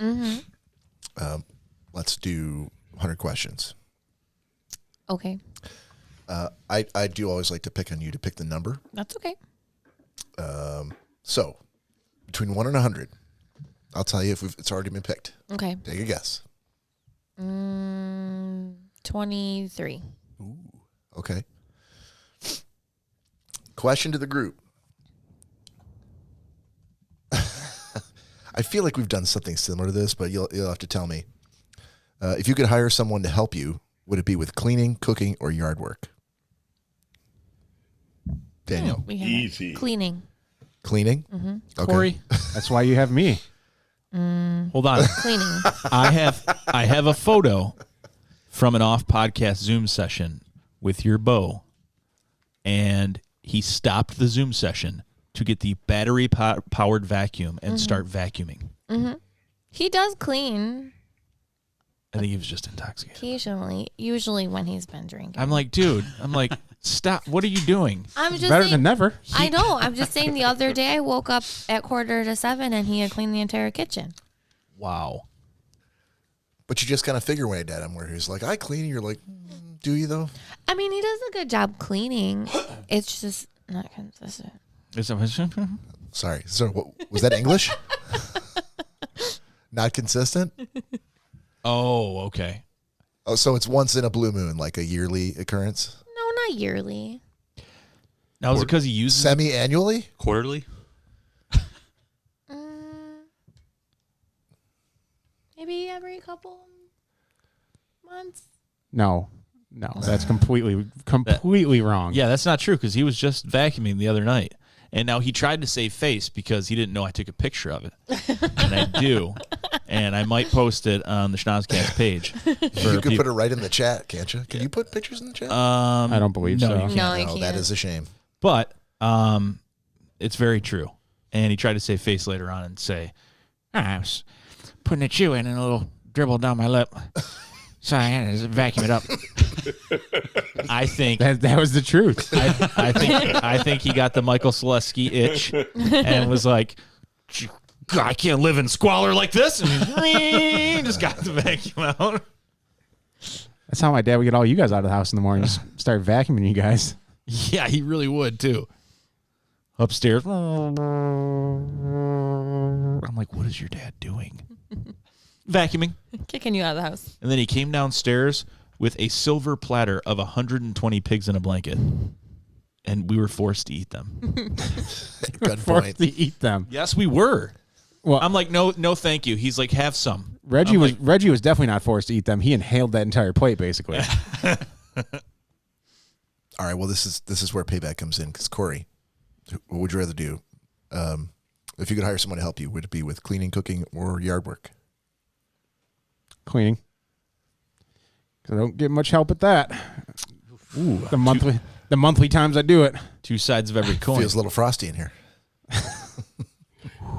Let's do 100 questions. Okay. I do always like to pick on you to pick the number. That's okay. So, between 1 and 100, I'll tell you if it's already been picked. Okay. Take a guess. 23. Okay. Question to the group. I feel like we've done something similar to this, but you'll have to tell me. If you could hire someone to help you, would it be with cleaning, cooking, or yard work? Daniel. We have Easy. cleaning. Cleaning? Okay. Corey, That's why you have me. hold on. Cleaning. I have a photo from an off-podcast Zoom session with your beau, and he stopped the Zoom session to get the battery-powered vacuum and start vacuuming. He does clean I think he was just intoxicated. occasionally, usually when he's been drinking. I'm like, dude, stop. What are you doing? I'm just Better saying, than never. I know. I'm just saying the other day I woke up at 6:45 and he had cleaned the entire kitchen. Wow. But you just kind of figure when at him where he's like, I clean. And you're like, do you though? I mean, he does a good job cleaning. It's just not consistent. Sorry. So what, was that English? Not consistent? Oh, okay. Oh, so it's once in a blue moon, like a yearly occurrence? No, not yearly. Now, is it because he uses Semi-annually? Quarterly? Maybe every couple months. No, that's completely wrong. Yeah, that's not true because he was just vacuuming the other night. And now he tried to save face because he didn't know I took a picture of it. And I do. And I might post it on the Schnozzcast page. You could put it right in the chat, can't you? Can you put pictures in the chat? I don't believe no, so. you can't. No, you No, can't. that is a shame. But it's very true. And he tried to save face later on and say, I was putting a chew in and a little dribble down my lip. So I had to vacuum it up. I think That was the truth. I think he got the Michael Selesky itch and was like, God, I can't live in squalor like this. And he just got the vacuum out. That's how my dad would get all you guys out of the house in the morning. Just start vacuuming you guys. Yeah, he really would too. Upstairs. I'm like, what is your dad doing? Vacuuming. Kicking you out of the house. And then he came downstairs with a silver platter of 120 pigs in a blanket. And we were forced to eat them. Good Forced point. to eat them. Yes, we were. Well, I'm like, no, thank you. He's like, have some. Reggie was definitely not forced to eat them. He inhaled that entire plate, basically. All right. Well, this is where payback comes in because Corey, what would you rather do? If you could hire someone to help you, would it be with cleaning, cooking, or yard work? Cleaning. 'Cause I don't get much help at that. Ooh, the monthly times I do it. Two sides of every coin. Feels a little frosty in here.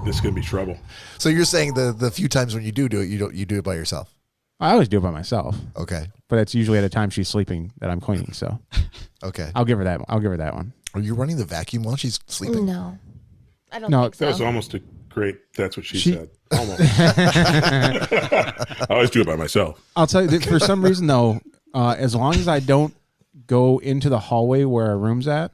This is gonna be trouble. So you're saying the few times when you do it, you do it by yourself? I always do it by myself. Okay. But it's usually at a time she's sleeping that I'm cleaning. So Okay. I'll give her that one. Are you running the vacuum while she's sleeping? No. I don't No, think so. That was almost a great. That's what she said. Almost. I always do it by myself. I'll tell you that for some reason though, as long as I don't go into the hallway where our room's at,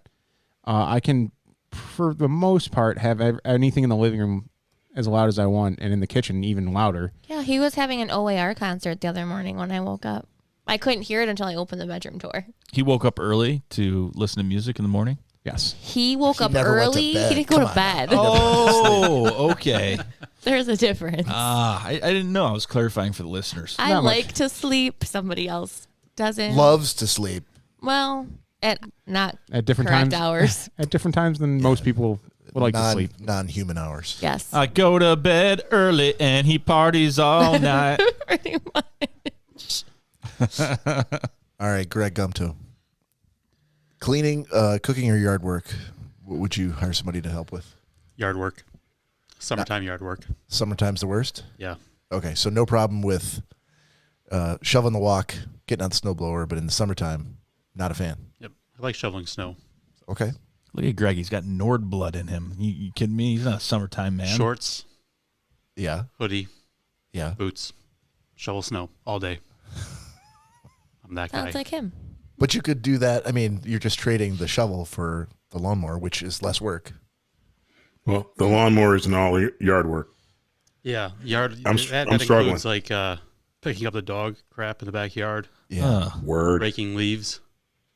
I can, for the most part, have anything in the living room as loud as I want, and in the kitchen even louder. Yeah, he was having an OAR concert the other morning when I woke up. I couldn't hear it until I opened the bedroom door. He woke up early to listen to music in the morning. Yes. He woke up never went to early. bed. He didn't go Come to on bed. Oh, okay. There's a difference. I didn't know. I was clarifying for the listeners. I not like much. to sleep. Somebody else doesn't. Loves to sleep. Well, at not At different correct times. hours. At different times than most people would like to sleep. Non-human hours. Yes. I go to bed early and he parties all night. Pretty much. All right, Greg Gumto. Cleaning, cooking, or yard work? What would you hire somebody to help with? Yard work. Summertime yard work. Summertime's the worst? Yeah. Okay, so no problem with shoveling the walk, getting on the snowblower, but in the summertime, not a fan. Yep. I like shoveling snow. Okay. Look at Greg. He's got Nord blood in him. You kidding me? He's not a summertime man. Shorts, Yeah. hoodie, Yeah. boots, shovel snow all day. I'm that guy. Sounds like him. But you could do that. I mean, you're just trading the shovel for the lawnmower, which is less work. Well, the lawnmower isn't all yard work. Yeah, yard. I'm that struggling. includes like picking up the dog crap in the backyard, Yeah. Word. raking leaves.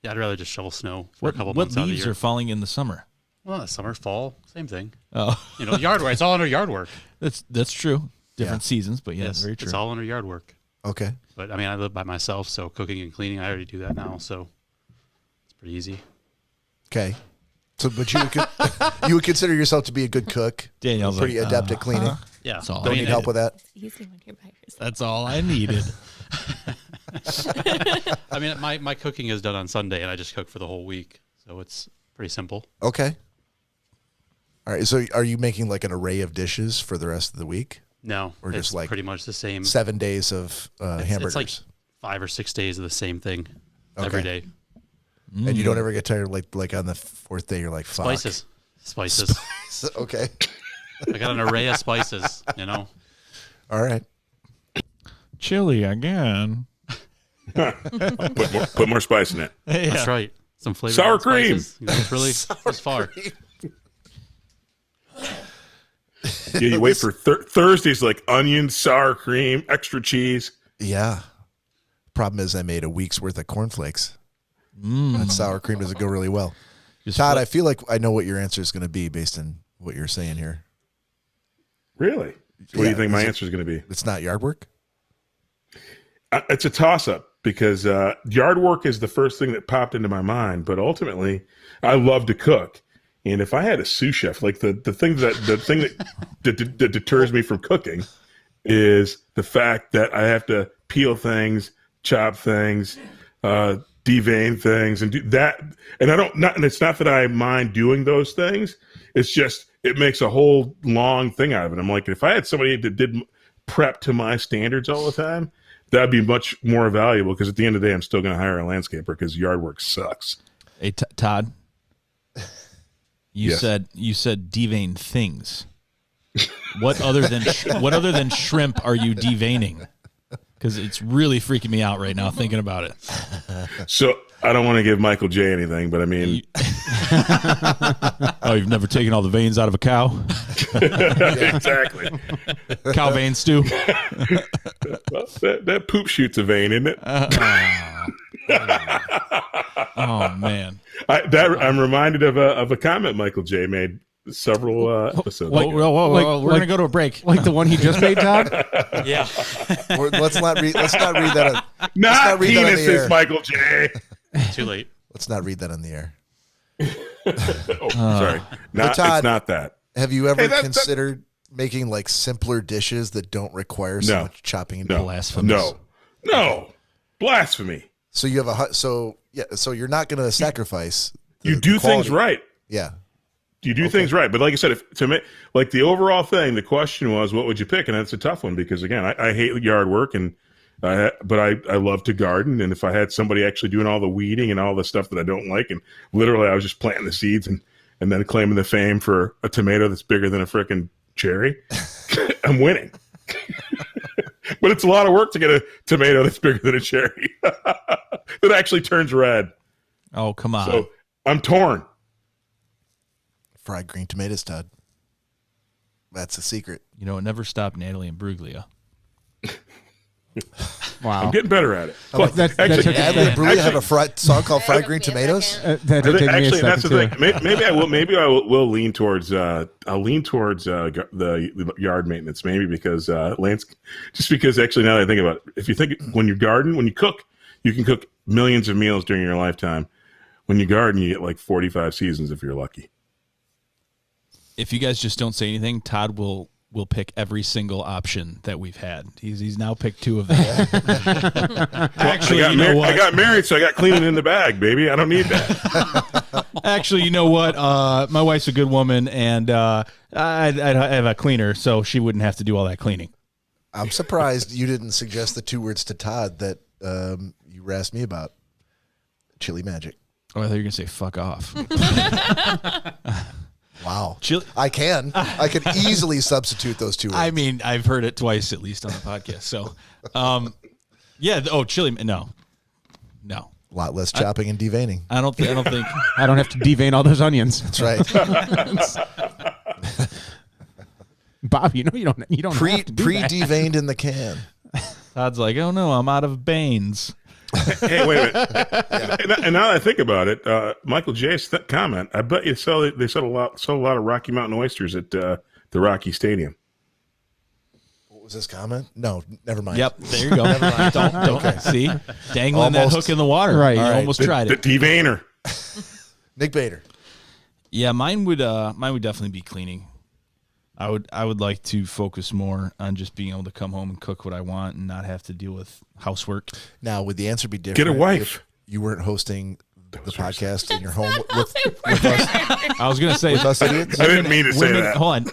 Yeah, I'd rather just shovel snow for What, a couple what months out of the leaves year. are falling in the summer? Well, summer, fall, same thing. Oh, You know, yard work. It's all under yard work. that's true. Different Yeah. seasons, but yeah, Yes, very true. it's all under yard work. Okay. But I mean, I live by myself, so cooking and cleaning, I already do that now, so it's pretty easy. Okay. So, but you would consider yourself to be a good cook, Danielle's pretty like, adept at cleaning. Yeah. That's all Don't I need help with that. It's easy when you're by yourself. That's all I needed. I mean, my cooking is done on Sunday, and I just cook for the whole week, so it's pretty simple. Okay. All right. So, are you making like an array of dishes for the rest of the week? No, Or it's just like pretty much the same. 7 days of hamburgers, It's like 5 or 6 days of the same thing every Okay. day. and you don't ever get tired. Like on the fourth day, you're like, fuck. Spices. Okay. I got an array of spices, you know. All right. Chili again. Put more spice in it. That's right. Some flavor. Sour cream. Spices. You know, it's really this far. Yeah, you wait for Thursdays like onions, sour cream, extra cheese. Yeah. Problem is, I made a week's worth of cornflakes. That sour cream doesn't go really well. Todd, I feel like I know what your answer is going to be based on what you're saying here. Really? What do Yeah, you think my is it- answer is going to be? It's not yard work? It's a toss-up because yard work is the first thing that popped into my mind. But ultimately, I love to cook, and if I had a sous chef, like the thing that deters me from cooking is the fact that I have to peel things, chop things, devein things, and do that. And and it's not that I mind doing those things. It's just it makes a whole long thing out of it. I'm like, if I had somebody that did prep to my standards all the time, that'd be much more valuable, because at the end of the day, I'm still going to hire a landscaper because yard work sucks. Hey, Todd. You Yes. said devein things. What other than shrimp are you deveining? Because it's really freaking me out right now thinking about it. So I don't want to give Michael J anything, but I mean, Oh, you've never taken all the veins out of a cow? exactly. Cow vein stew? Well, that poop shoots a vein, isn't it? Oh man. I'm reminded of a comment Michael J made several episodes. Whoa. We're gonna go to a break. Like the one he just made, Todd? Yeah. Let's not read that. Not read that on the air. penises, Michael J. Too late. Let's not read that on the air. Sorry. Todd, It's not that. Have you ever Hey, considered making like simpler dishes that don't require so much chopping and No. Blasphemous. No. Blasphemy. So you have so you're not going to sacrifice. You do things right. Yeah. You do things right. But like I said, to me, like the overall thing, the question was, what would you pick? And that's a tough one because, again, I hate yard work, but I love to garden. And if I had somebody actually doing all the weeding and all the stuff that I don't like, and literally I was just planting the seeds and then claiming the fame for a tomato that's bigger than a frickin' cherry, I'm winning. But it's a lot of work to get a tomato that's bigger than a cherry that actually turns red. Oh, come on. So I'm torn. Fried green tomatoes, Todd. That's the secret. You know, it never stopped Natalie and Bruglia. Wow. I'm getting better at it. That Actually, took- Natalie and Bruley have a song called Fried Green Tomatoes. that did take me a actually, that's the second, thing. too. Maybe I will. Maybe I will lean towards. I'll lean towards the yard maintenance. Maybe because Lance. Just because actually, now that I think about it, if you think when you garden, when you cook, you can cook millions of meals during your lifetime. When you garden, you get like 45 seasons if you're lucky. If you guys just don't say anything, Todd will pick every single option that we've had. He's now picked 2 of them. Actually, I got married, so I got cleaning in the bag, baby. I don't need that. Actually, you know what? My wife's a good woman, and I'd have a cleaner, so she wouldn't have to do all that cleaning. I'm surprised you didn't suggest the 2 words to Todd that you asked me about. Chili magic. Oh, I thought you were going to say fuck off. Wow. Chili. I can easily substitute those 2 words. I mean, I've heard it twice at least on the podcast. So, yeah. Oh, chili. No. A lot less chopping and deveining. I don't think. I don't have to devein all those onions. That's right. Bob, you know you don't have to do that. Pre-deveined in the can. Todd's like, oh no, I'm out of Baines. Hey, wait a minute. And now that I think about it, Michael J's comment, I bet you they sold a lot of Rocky Mountain oysters at the Rocky Stadium. What was this comment? No, never mind. Yep, there you go. Don't see dangling that hook in the water. Right. You almost tried The it. deveiner. Nick Bader. Yeah, mine would definitely be cleaning. I would like to focus more on just being able to come home and cook what I want and not have to deal with housework. Now, would the answer be different? Get a wife. If you weren't hosting the podcast in your home with us? I was going to say, With us idiots? I didn't mean to say that. Hold on.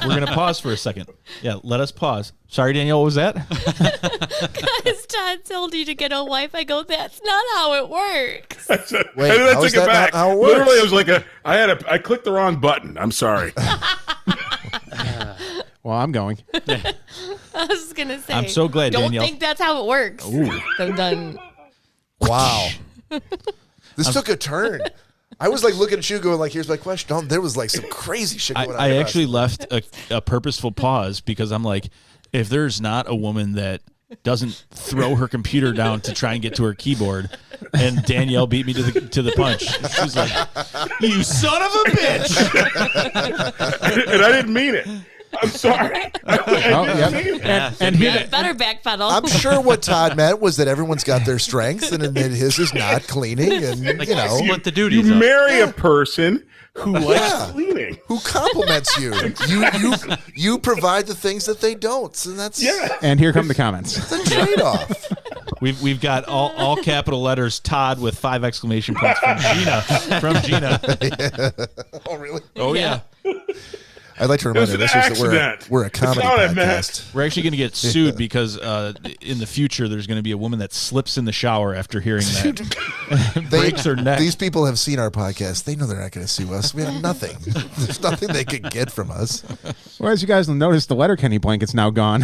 We're going to pause for a second. Yeah, let us pause. Sorry, Danielle, what was that? Because Todd told you to get a wife. I go, that's not how it works. Wait, I how is took it that back. not how it works? Literally, it was like I clicked the wrong button. I'm sorry. Well, I'm going. I was just going to say. I'm so glad, don't Danielle. think that's how it works. I'm done. Wow. This took a turn. I was like looking at you going like, here's my question. Oh, there was like some crazy shit going on. I actually left a purposeful pause because I'm like, if there's not a woman that doesn't throw her computer down to try and get to her keyboard, and Danielle beat me to the punch. She was like, "You son of a bitch!" And I didn't mean it. I'm sorry. And here, Better backpedal. I'm sure what Todd meant was that everyone's got their strengths and that his is not cleaning and, you know, Split the duties You up. marry a person who likes Yeah. cleaning. who compliments you. You provide the things that they don't. So that's and here come the comments. the trade-off. We've got all capital letters Todd with 5 exclamation points from Gina. Oh, really? Oh yeah. I'd like to It remind was our an listeners that accident. we're a comedy That's not what I podcast. We're actually going to get sued because in the future there's going to be a woman that slips in the shower after hearing that. Breaks her neck. These people have seen our podcast. They know they're not going to sue us. We have nothing. There's nothing they could get from us. Well, as you guys will notice, the Letterkenny blanket's now gone.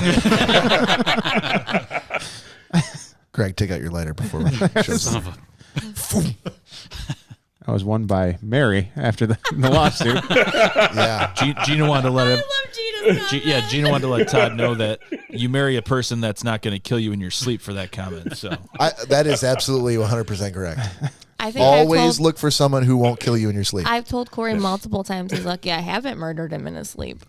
Greg, take out your lighter before we show Son of a. I was won by Mary after the lawsuit. Yeah. Gina wanted to let him. I love Gina's comment. Gina wanted to let Todd know that you marry a person that's not going to kill you in your sleep for that comment. So That is absolutely 100% correct. I think Always look for someone who won't kill you in your sleep. I've told Corey multiple times. He's lucky I haven't murdered him in his sleep.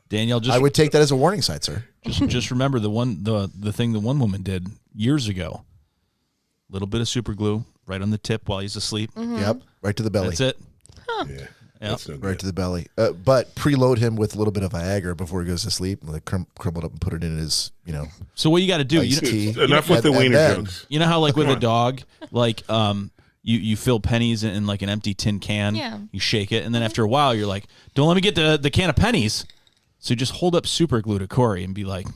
Danielle, I would take that as a warning sign, sir. just remember the thing the one woman did years ago. Little bit of super glue right on the tip while he's asleep. Yep, right to the belly. That's it. Yeah. Yep. That's no good. Right to the belly. But preload him with a little bit of Viagra before he goes to sleep. Like crumble it up and put it in his, So what you got to do? iced tea. Enough with the And wiener then- jokes. You know how like with a dog, like you fill pennies in like an empty tin can. Yeah. You shake it, and then after a while, you're like, "Don't let me get the can of pennies." So you just hold up super glue to Corey and be like,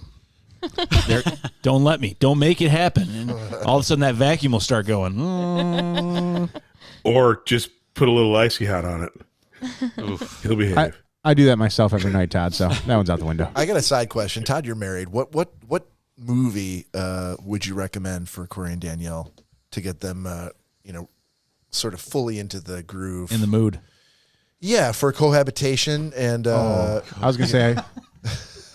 "Don't let me. Don't make it happen." And all of a sudden, that vacuum will start going. Or just put a little icy hot on it. He'll behave. I do that myself every night, Todd. So that one's out the window. I got a side question. Todd, you're married. What movie would you recommend for Corey and Danielle to get them, sort of fully into the groove? In the mood. Yeah, for cohabitation and. I was gonna say,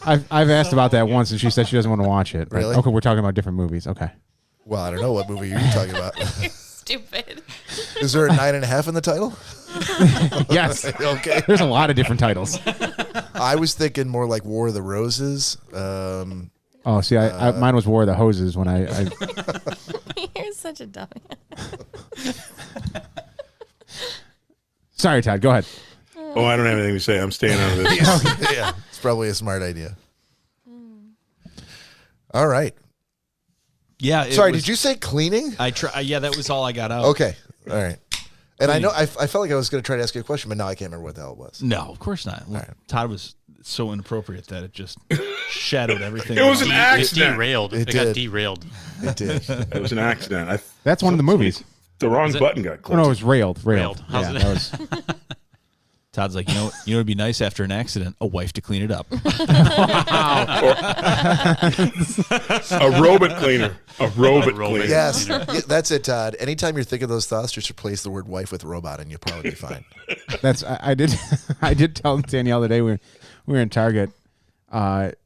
I've asked about that once, and she said she doesn't want to watch it. Really? Okay, we're talking about different movies. Okay. Well, I don't know what movie you're talking about. Stupid. Is there a 9.5 in the title? Yes. Okay. There's a lot of different titles. I was thinking more like War of the Roses. Oh, see, mine was War of the Hoses when I You're such a dummy. Sorry, Todd. Go ahead. Oh, I don't have anything to say. I'm staying out of this. Yeah, it's probably a smart idea. All right. Yeah. Sorry, did you say cleaning? I try. Yeah, that was all I got out. Okay. All right. And I know I felt like I was going to try to ask you a question, but now I can't remember what the hell it was. No, of course not. right. Todd was so inappropriate that it just shadowed everything. It was an It accident. derailed. It It got did. derailed. It did. It was an accident. That's one of the movies. The wrong button got Oh clicked. no, it was Railed. Railed. How's Yeah, it- that was. Todd's like, you know, it'd be nice after an accident, a wife to clean it up. A robot cleaner. A robot cleaner. Yes. Yeah, that's it, Todd. Anytime you're thinking those thoughts, just replace the word wife with robot and you'll probably be fine. That's I did I did tell Danielle the day we were in Target.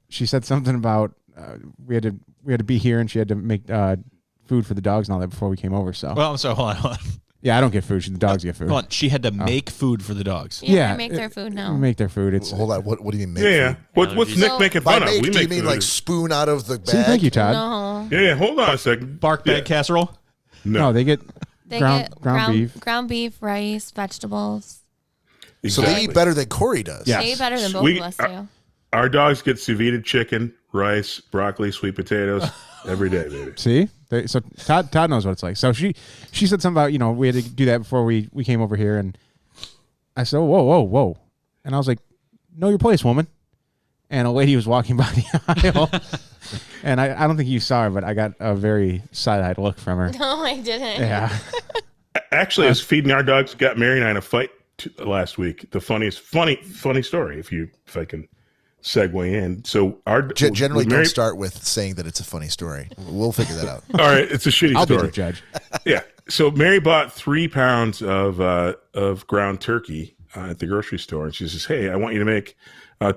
She said something about we had to be here and she had to make food for the dogs and all that before we came over. So Well, I'm sorry, hold on. yeah, I don't get food. The dogs get food. Hold on. She had to make food for the dogs. Yeah, they make their food We now. make their food. It's Hold on. What do you mean make Yeah. food? What's Nick So- making By fun of? make, We do you make mean food. like spoon out of the bag? See, thank you, Todd. No. Yeah, hold on a second. Bark bag casserole. No, they get They ground get beef. ground beef, rice, vegetables. So they eat better than Corey does. Yeah. They eat better than both We- of us do. Our dogs get sous vide chicken, rice, broccoli, sweet potatoes every day, baby. See, so Todd knows what it's like. So she said something about we had to do that before we came over here, and I said whoa, and I was like, know your place, woman. And a lady was walking by the aisle, and I don't think you saw her, but I got a very side-eyed look from her. No, I didn't. Yeah, Actually, I was feeding our dogs. Got Mary and I in a fight last week. The funniest, funny story. If I can segue in. So our Generally, Mary, don't start with saying that it's a funny story. We'll figure that out. All right, it's a shitty I'll be story. the judge. Yeah. So Mary bought 3 pounds of ground turkey at the grocery store, and she says, "Hey, I want you to make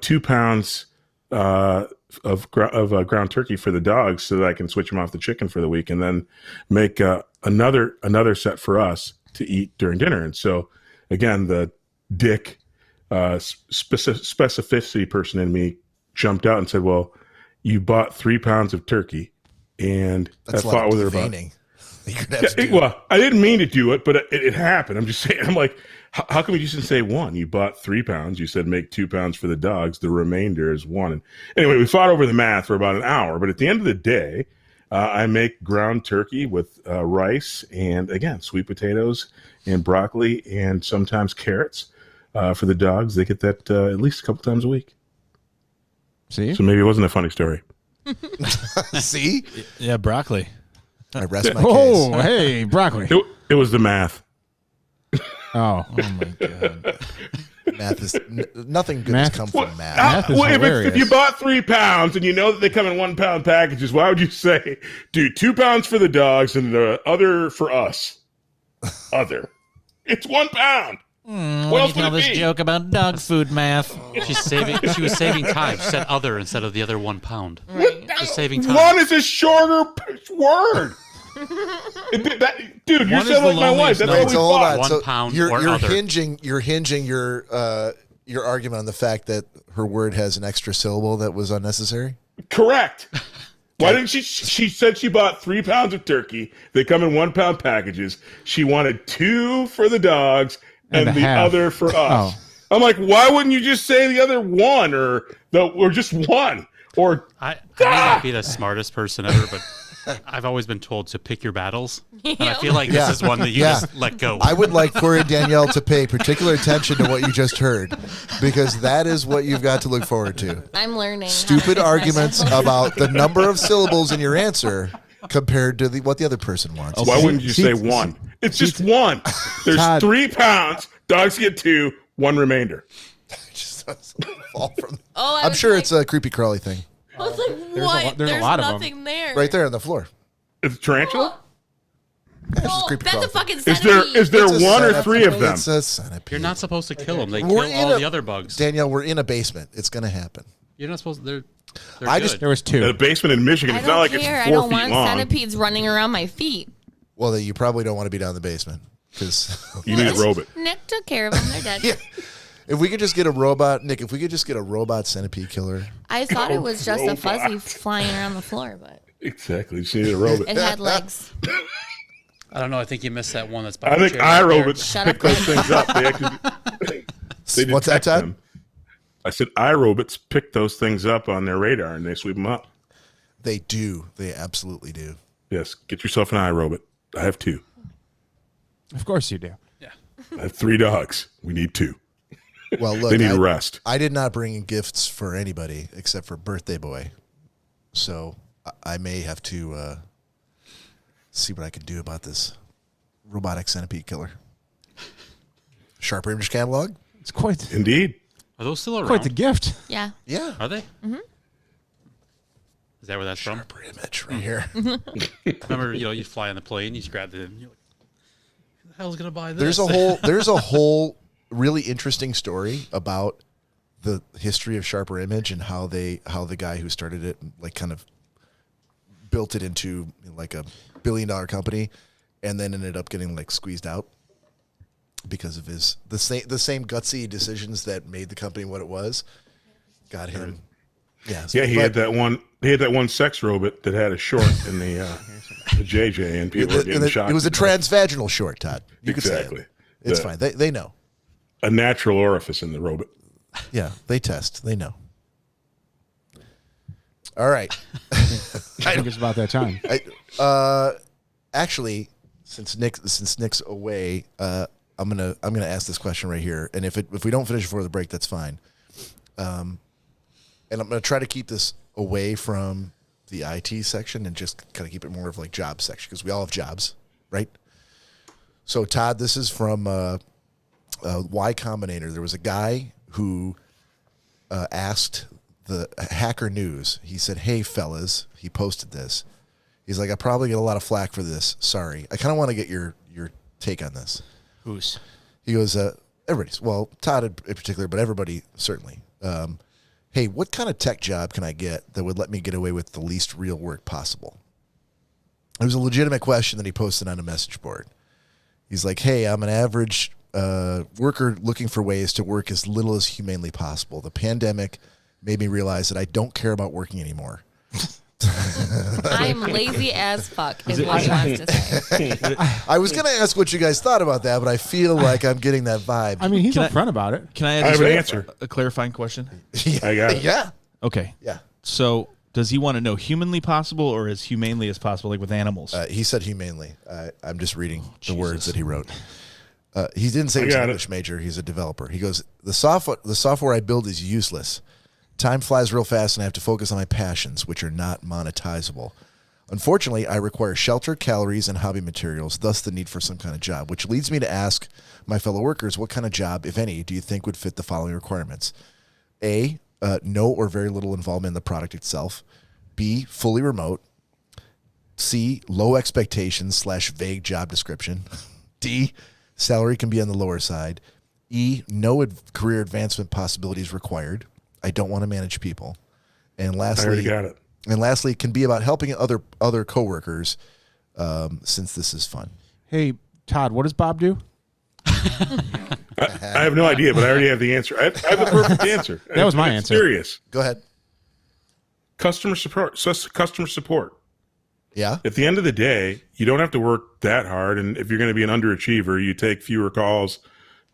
2 pounds of ground turkey for the dogs, so that I can switch them off the chicken for the week, and then make another set for us to eat during dinner." And so, again, the dick specificity person in me jumped out and said, "Well, you bought 3 pounds of turkey," and That's I a lot fought of with her about. defaming. You're gonna have to do. Well, I didn't mean to do it, but it happened. I'm just saying. I'm like, how come you just didn't say 1? You bought 3 pounds. You said make 2 pounds for the dogs. The remainder is 1. And anyway, we fought over the math for about an hour. But at the end of the day, I make ground turkey with rice and, again, sweet potatoes and broccoli and sometimes carrots for the dogs. They get that at least a couple times a week. See, So maybe it wasn't a funny story. See, Yeah, broccoli. I rest my oh case. hey, broccoli. It was the math. Oh, Oh my god. Math is nothing good Math- has come from math. Math is Well, if hilarious. you bought 3 pounds and you know that they come in 1 pound packages, why would you say, do 2 pounds for the dogs and the other for us? Other. It's 1 pound. What When you else tell would it this be? joke about dog food math. She was saving time. She said other instead of the other 1 pound. Right. Just saving time. One is a shorter word. Dude, you're One is saying the like my wife. loneliest That's number. what we So hold fought. on. 1 So pound you're or other. hinging your argument on the fact that her word has an extra syllable that was unnecessary. Correct. Why didn't she? She said she bought 3 pounds of turkey. They come in 1 pound packages. She wanted 2 for the dogs and And the half. other for us. Oh. I'm like, why wouldn't you just say the other 1 or just 1 or? I may not be the smartest person ever, but I've always been told to pick your battles. And I feel like Yeah. this is one that you Yeah. just let go. I would like Corey and Danielle to pay particular attention to what you just heard, because that is what you've got to look forward to. I'm learning. how to Stupid pick my arguments syllables. about the number of syllables in your answer compared to what the other person wants. Why wouldn't you say 1? It's just 1. There's Todd. 3 pounds. Dogs get 2. 1 remainder. Just fall from. Oh, I I'm was sure like, it's a creepy crawly thing I was like, what? there's a lot of them. nothing there. right there on the floor. It's a tarantula. It's just Oh, creepy that's crawly a fucking Is centipede. there It's a 1 or centipede. 3 of them? It's a centipede. You're not supposed to kill them. They We're kill in all a- the other bugs. Danielle, we're in a basement. It's going to happen. You're not supposed to. They're I good. just- There was The 2. basement in Michigan. I It's not don't like care. it's I 4 don't feet want long. centipedes running around my feet. Well, then you probably don't want to be down in the basement because You need a robot. Nick took care of them. They're dead. yeah. If we could just get a robot, Nick, if we could just get a robot centipede killer. I thought it was just a fuzzy flying around the floor, but Exactly. You just need a robot. it had legs. I don't know. I think you missed that one that's by I the think chair right there. iRobots Shut pick up, those Ben. things up. They actually, they What's that, detect Todd? them. I said iRobots pick those things up on their radar and they sweep them up. They do. They absolutely do. Yes, get yourself an iRobot. I have 2. Of course you do. I have 3 dogs. We need 2. Well, look, They need a rest. I did not bring in gifts for anybody except for birthday boy. So I may have to see what I can do about this robotic centipede killer. Sharper Image catalog? It's quite Indeed. Are those still around? quite the gift. Yeah. Yeah. Are they? Mm-hmm. Is that where that's from? Sharper Image right here. Remember, you'd fly on the plane, you just grab it, and you're like, who the hell's gonna buy this? There's a whole really interesting story about the history of Sharper Image and how the guy who started it like kind of built it into like a $1 billion company and then ended up getting like squeezed out because of the same gutsy decisions that made the company what it was got him. Yeah. Yeah, he had that one. He had that one sex robot that had a short in the JJ, and people were getting shocked. It was a transvaginal short, Todd. You could say Exactly. it. It's The- fine. They know. a natural orifice in the robot. Yeah, they test. They know. All right. I think it's about that time. Actually, since Nick's away, I'm gonna ask this question right here, and if we don't finish before the break, that's fine. And I'm gonna try to keep this away from the IT section and just kind of keep it more of like job section because we all have jobs, right? So Todd, this is from Y Combinator. There was a guy who asked the Hacker News. He said, "Hey fellas," he posted this. He's like, "I probably get a lot of flack for this. Sorry. I kind of want to get your take on this." Who's? He goes, everybody's, well, Todd in particular, but everybody certainly. Hey, what kind of tech job can I get that would let me get away with the least real work possible? It was a legitimate question that he posted on a message board. He's like, "Hey, I'm an average worker looking for ways to work as little as humanely possible. The pandemic made me realize that I don't care about working anymore. I'm lazy as fuck, is what he wants to say. I was going to ask what you guys thought about that, but I feel like I'm getting that vibe." I mean, he's Can I- upfront about it. Can I I have ask an a- answer. a clarifying question? I got it. Yeah. Okay. Yeah. So does he want to know humanly possible or as humanely as possible, like with animals? He said humanely. I'm just reading the words that he wrote. He didn't say he was an got it. English major. He's a developer. He goes, the software I build is useless. Time flies real fast, and I have to focus on my passions, which are not monetizable. Unfortunately, I require shelter, calories, and hobby materials, thus the need for some kind of job, which leads me to ask my fellow workers, what kind of job, if any, do you think would fit the following requirements? A, no or very little involvement in the product itself. B, fully remote. C, low expectations / vague job description. D, salary can be on the lower side. E, no career advancement possibilities required. I don't want to manage people. And I already lastly, got it. it can be about helping other coworkers since this is fun. Hey, Todd, what does Bob do? I have no idea, but I already have the answer. I have the perfect answer. That was my I'm answer. Serious. Go ahead. Customer support. Customer support. Yeah. At the end of the day, you don't have to work that hard. And if you're going to be an underachiever, you take fewer calls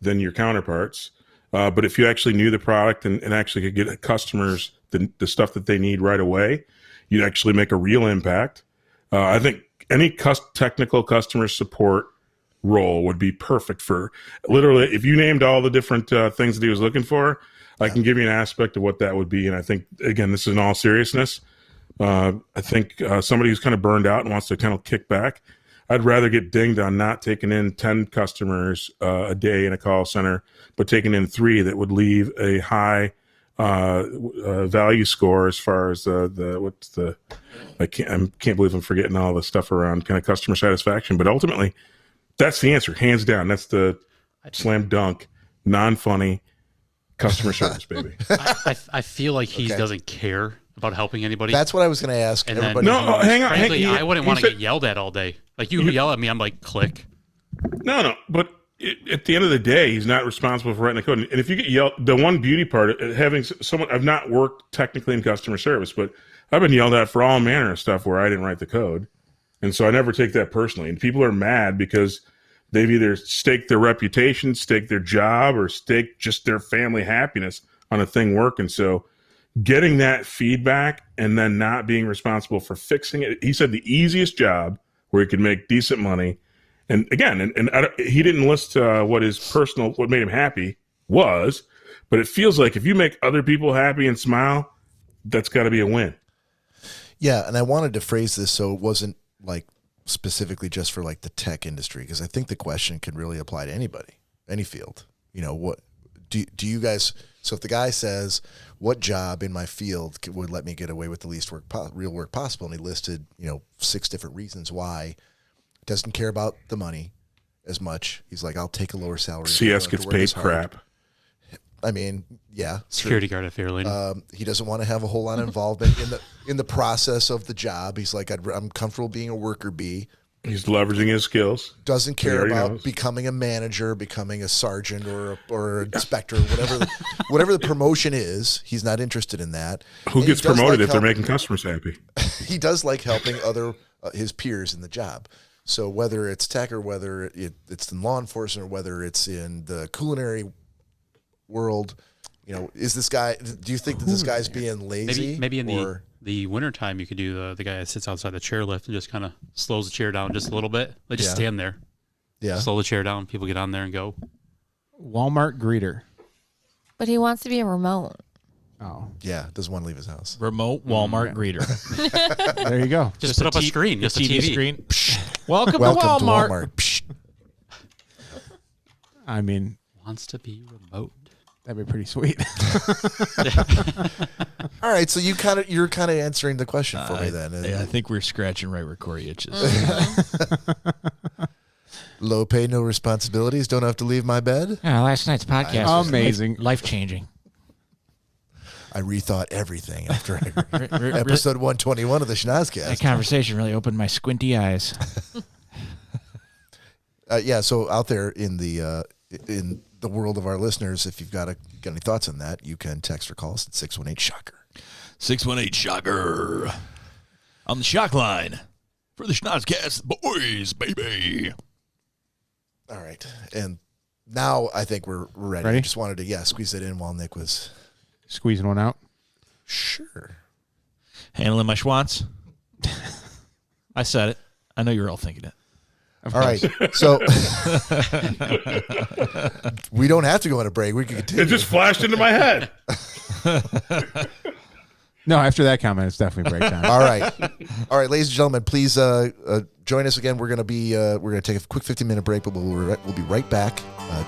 than your counterparts. But if you actually knew the product and actually could get customers the stuff that they need right away, you'd actually make a real impact. I think any technical customer support role would be perfect for literally, if you named all the different things that he was looking for, I can give you an aspect of what that would be. And I think, again, this is in all seriousness. I think somebody who's kind of burned out and wants to kind of kick back, I'd rather get dinged on not taking in 10 customers a day in a call center, but taking in 3 that would leave a high value score as far as I can't believe I'm forgetting all the stuff around kind of customer satisfaction. But ultimately, that's the answer, hands down. That's the slam dunk, non-funny customer service, baby. I feel like he doesn't care about helping anybody. That's what I was going to ask. And everybody. hang on. Frankly, I wouldn't want to get yelled at all day. Like you yell at me, I'm like, click. No, but at the end of the day, he's not responsible for writing the code. And if you get yelled, the one beauty part of having someone, I've not worked technically in customer service, but I've been yelled at for all manner of stuff where I didn't write the code. And so I never take that personally. And people are mad because they've either staked their reputation, staked their job, or staked just their family happiness on a thing working. So getting that feedback and then not being responsible for fixing it. He said the easiest job where he could make decent money. And again, he didn't list what made him happy was, but it feels like if you make other people happy and smile, that's got to be a win. Yeah, and I wanted to phrase this so it wasn't like specifically just for like the tech industry, because I think the question can really apply to anybody, any field. You know, what do you guys? So if the guy says, "What job in my field would let me get away with the least real work possible?" and he listed, 6 different reasons why. Doesn't care about the money as much. He's like, "I'll take a lower salary." CS gets paid crap. I mean, yeah. Security guard at Fairlane. He doesn't want to have a whole lot of involvement in the process of the job. He's like, I'm comfortable being a worker bee. He's leveraging his skills. Doesn't care about becoming a manager, becoming a sergeant or an inspector, whatever the promotion is. He's not interested in that. Who gets promoted if they're making customers happy? He does like helping other his peers in the job. So whether it's tech or whether it's in law enforcement or whether it's in the culinary world, is this guy? Do you think that this guy's being lazy? Maybe in the wintertime you could do the guy that sits outside the chairlift and just kind of slows the chair down just a little bit. They just stand there. Yeah. Slow the chair down. People get on there and go. Walmart greeter. But he wants to be a remote. Oh. Yeah, doesn't want to leave his house. Remote Walmart greeter. There you go. Just put up a screen. Just a TV screen. Welcome to Walmart. Psh. I mean, Wants to be remote. that'd be pretty sweet. All right, so you're kind of answering the question for me then. Yeah, I think we're scratching right where Corey itches. Low pay, no responsibilities. Don't have to leave my bed. Yeah, last night's podcast was Amazing. life-changing. I rethought everything after episode 121 of the That Schnozzcast. conversation really opened my squinty eyes. Yeah, so out there in the world of our listeners, if you've got any thoughts on that, you can text or call us at 618-SHOCKER. 618 Shocker. On the shock line for the Schnozzcast boys, baby. All right, and now I think we're ready. Ready? I just wanted to squeeze it in while Nick was Squeezing one out. sure. Handling my schwantz. I said it. I know you're all thinking it. All right, so we don't have to go on a break. We can continue. It just flashed into my head. No, after that comment, it's definitely break time. All right, ladies and gentlemen, please join us again. We're gonna take a quick 15-minute break, but we'll be right back.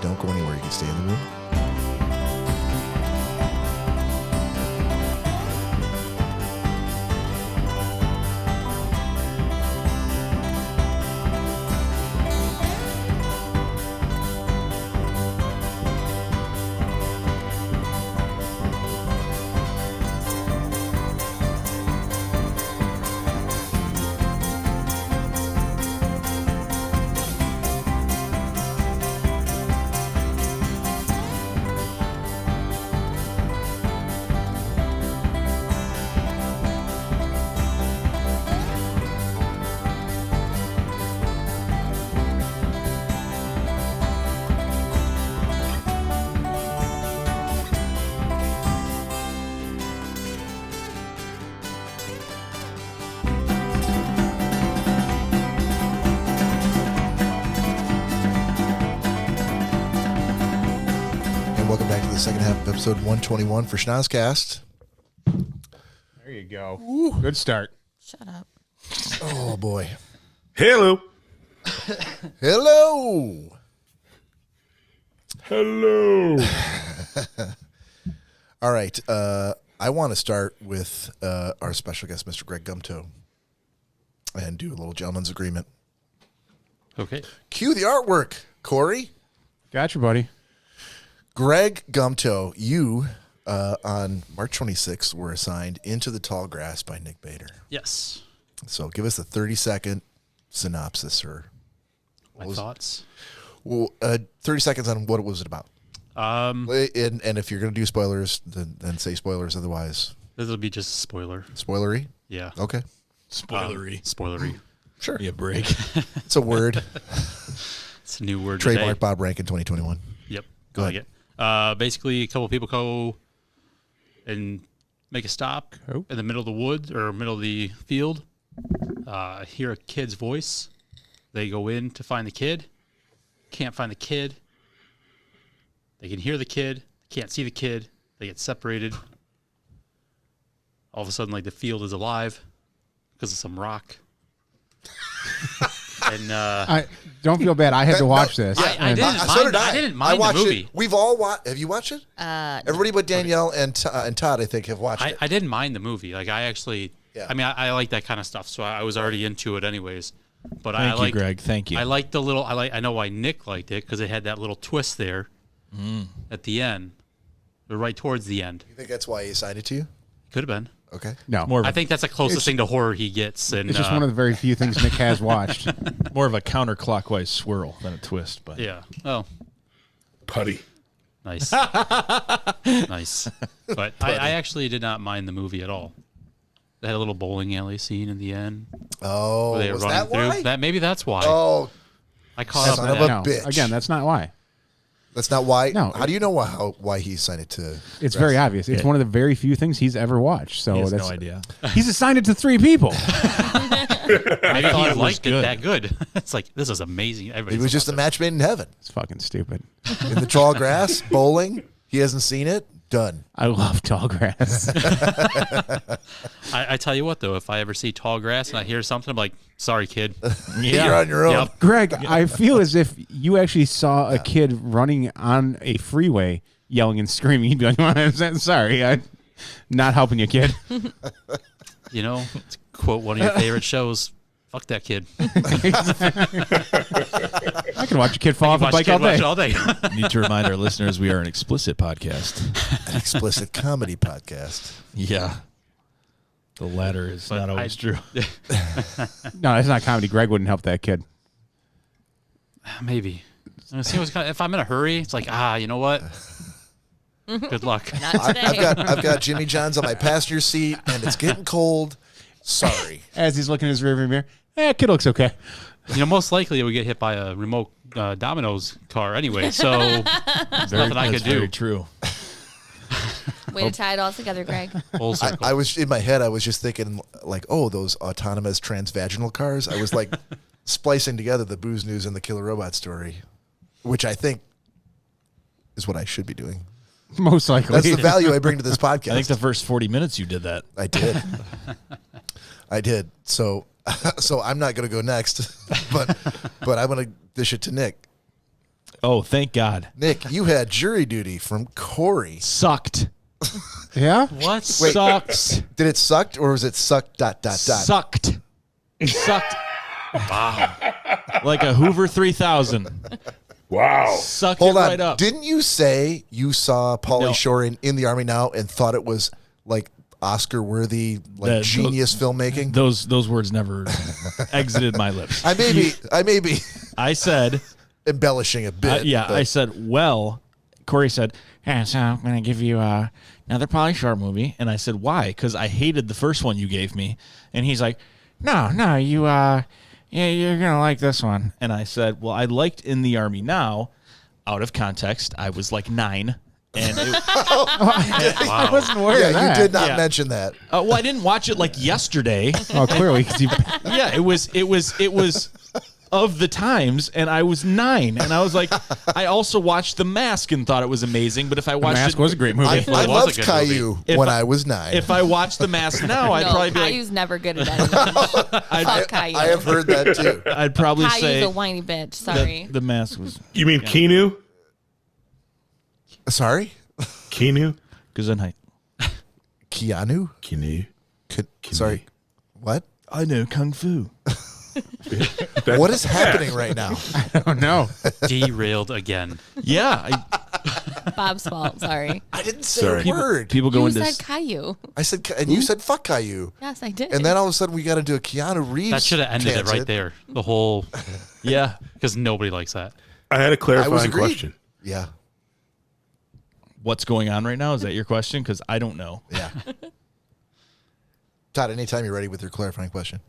Don't go anywhere. You can stay in the room. the second half of episode 121 for Schnozzcast. There you go. Good start. Shut up. Oh, boy. Hello. Hello. Hello. All right. I want to start with our special guest, Mr. Greg Gumtoe, and do a little gentleman's agreement. Okay. Cue the artwork, Corey. Gotcha, buddy. Greg Gumtoe, you on March 26th were assigned Into the Tall Grass by Nick Bader. Yes. So give us a 30-second synopsis, sir. My thoughts. Well, 30 seconds on what was it about. And if you're going to do spoilers, then say spoilers. Otherwise, This will be just a spoiler. spoilery. Yeah. Okay, Spoilery. Spoilery. sure. Give me a break. It's a word. It's a new word. Trademark today. Bob Rankin 2021. Yep. Go I like it. Basically, a couple people go and make a stop Oh. in the middle of the woods or middle of the field. Hear a kid's voice. They go in to find the kid. Can't find the kid. They can hear the kid. Can't see the kid. They get separated. All of a sudden, like the field is alive because of some rock. And I don't feel bad. I had to watch this. I and- didn't So mind. did I. I didn't mind the watched movie. It. We've all watched. Have you watched it? Everybody but Danielle and Todd, I think, have watched it. I didn't mind the movie. Like I actually, Yeah. I mean, I like that kind of stuff, so I was already into it anyways. But I Thank you, like Greg. Thank you. I like the little. I know why Nick liked it because it had that little twist there at the end, or right towards the end. You think that's why he assigned it to you? Could have been. Okay. No. more of I a, think that's the closest thing to horror he gets. And It's just one of the very few things Nick has watched. more of a counterclockwise swirl than a twist. But yeah. Oh, Putty. nice, nice. But I actually did not mind the movie at all. They had a little bowling alley scene in the end. Oh, Where they were was running that through. why? Maybe that's why. Oh, I caught up son in of a that. No, bitch. again, that's not why. that's not why. No. How do you know why he assigned it to? It's very obvious. It's one of the very few things he's ever watched. So he has that's no idea. He's assigned it to 3 people. Maybe thought he it was liked it good. that good. It's like, this is amazing. It Everybody's was just a match made in heaven. It's fucking stupid. In the tall grass, bowling. He hasn't seen it. Done. I love tall grass. I tell you what, though, if I ever see tall grass and I hear something, I'm like, sorry, kid. You're on your own. Yep. Greg, I feel as if you actually saw a kid running on a freeway yelling and screaming. You'd be like, I'm sorry, I'm not helping you, kid. You know, to quote one of your favorite shows, fuck that kid. I can watch a kid fall off a Watch bike kid all watch day. it all day. Need to remind our listeners we are an explicit podcast. An explicit comedy podcast. Yeah. The latter is But not always true. No, it's not comedy. Greg wouldn't help that kid. Maybe. And it seems kind of, if I'm in a hurry, it's like, you know what? Good luck. Not today. I've got Jimmy John's on my passenger seat, and it's getting cold. Sorry. As he's looking in his rearview mirror, kid looks okay. You know, most likely it would get hit by a remote Domino's car anyway, so there's nothing I could do. Very true. Way to tie it all together, Greg. Full circle. I was in my head. I was just thinking, like, oh, those autonomous transvaginal cars. I was like splicing together the Booze News and the Killer Robot story, which I think is what I should be doing. Most likely. That's the value I bring to this podcast. I think the first 40 minutes you did that. I did. I did. So I'm not going to go next, but I'm going to dish it to Nick. Oh, thank God. Nick, you had jury duty from Corey. Sucked. Yeah? What? Sucks. Did it sucked or was it sucked? ... Sucked. Sucked. Wow. Like a Hoover 3000. Wow. Sucked Hold it on. right up. Didn't you say you saw Pauly No. Shore in the Army Now and thought it was like Oscar-worthy, like The- genius filmmaking? Those words never exited my lips. I may be I said, embellishing a bit. but I said, well, Corey said, yeah, so I'm going to give you another Pauly Shore movie. And I said, why? Because I hated the first one you gave me. And he's like, no, you're going to like this one. And I said, well, I liked In the Army Now. Out of context, I was like 9. And it, I wasn't aware of yeah, that. you did not Yeah. mention that. well, I didn't watch it like yesterday. Oh, clearly. 'Cause you, Yeah, it was of the times, and I was 9, and I was like, I also watched The Mask and thought it was amazing. But if I The watched Mask it, was a great movie. I was a loved good Caillou If when I- I was 9. if I watched The Mask now, I'd No, probably be Caillou's like, never good at anything. Fuck Caillou. I have heard that too. I'd probably Caillou's say a whiny bitch. Sorry. The Mask was You mean Keanu? Sorry, Keanu? Gesundheit. Keanu. Keanu. Sorry, what? I know Kung Fu. What is happening right now? Oh no. Derailed again. Yeah, Bob's fault. Sorry. I didn't say Sorry. a word. people go You into said Caillou. I said, and you said fuck Caillou. Yes, I did. And then all of a sudden we got into a Keanu Reeves. That should have ended it right tangent. there. The whole, yeah. because nobody likes that. I had a I was clarifying agreed. question. Yeah, What's going on right now? Is that your question? Because I don't know. yeah. Todd, anytime you're ready with your clarifying question.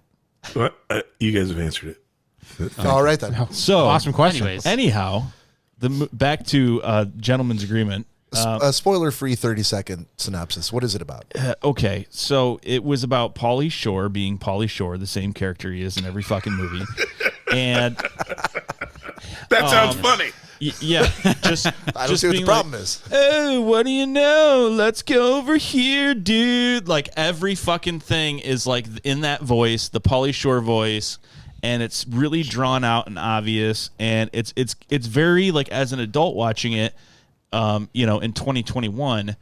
What? You guys have answered it. All right then. So Awesome question. Anyways, anyhow, back to Gentleman's Agreement. A spoiler-free 30-second synopsis. What is it about? Okay, so it was about Pauly Shore being Pauly Shore, the same character he is in every fucking movie, and That sounds funny. yeah, just I don't just see what the being problem like, is. oh, what do you know? Let's go over here, dude. Like every fucking thing is like in that voice, the Pauly Shore voice, and it's really drawn out and obvious, and it's very like as an adult watching it, in 2021,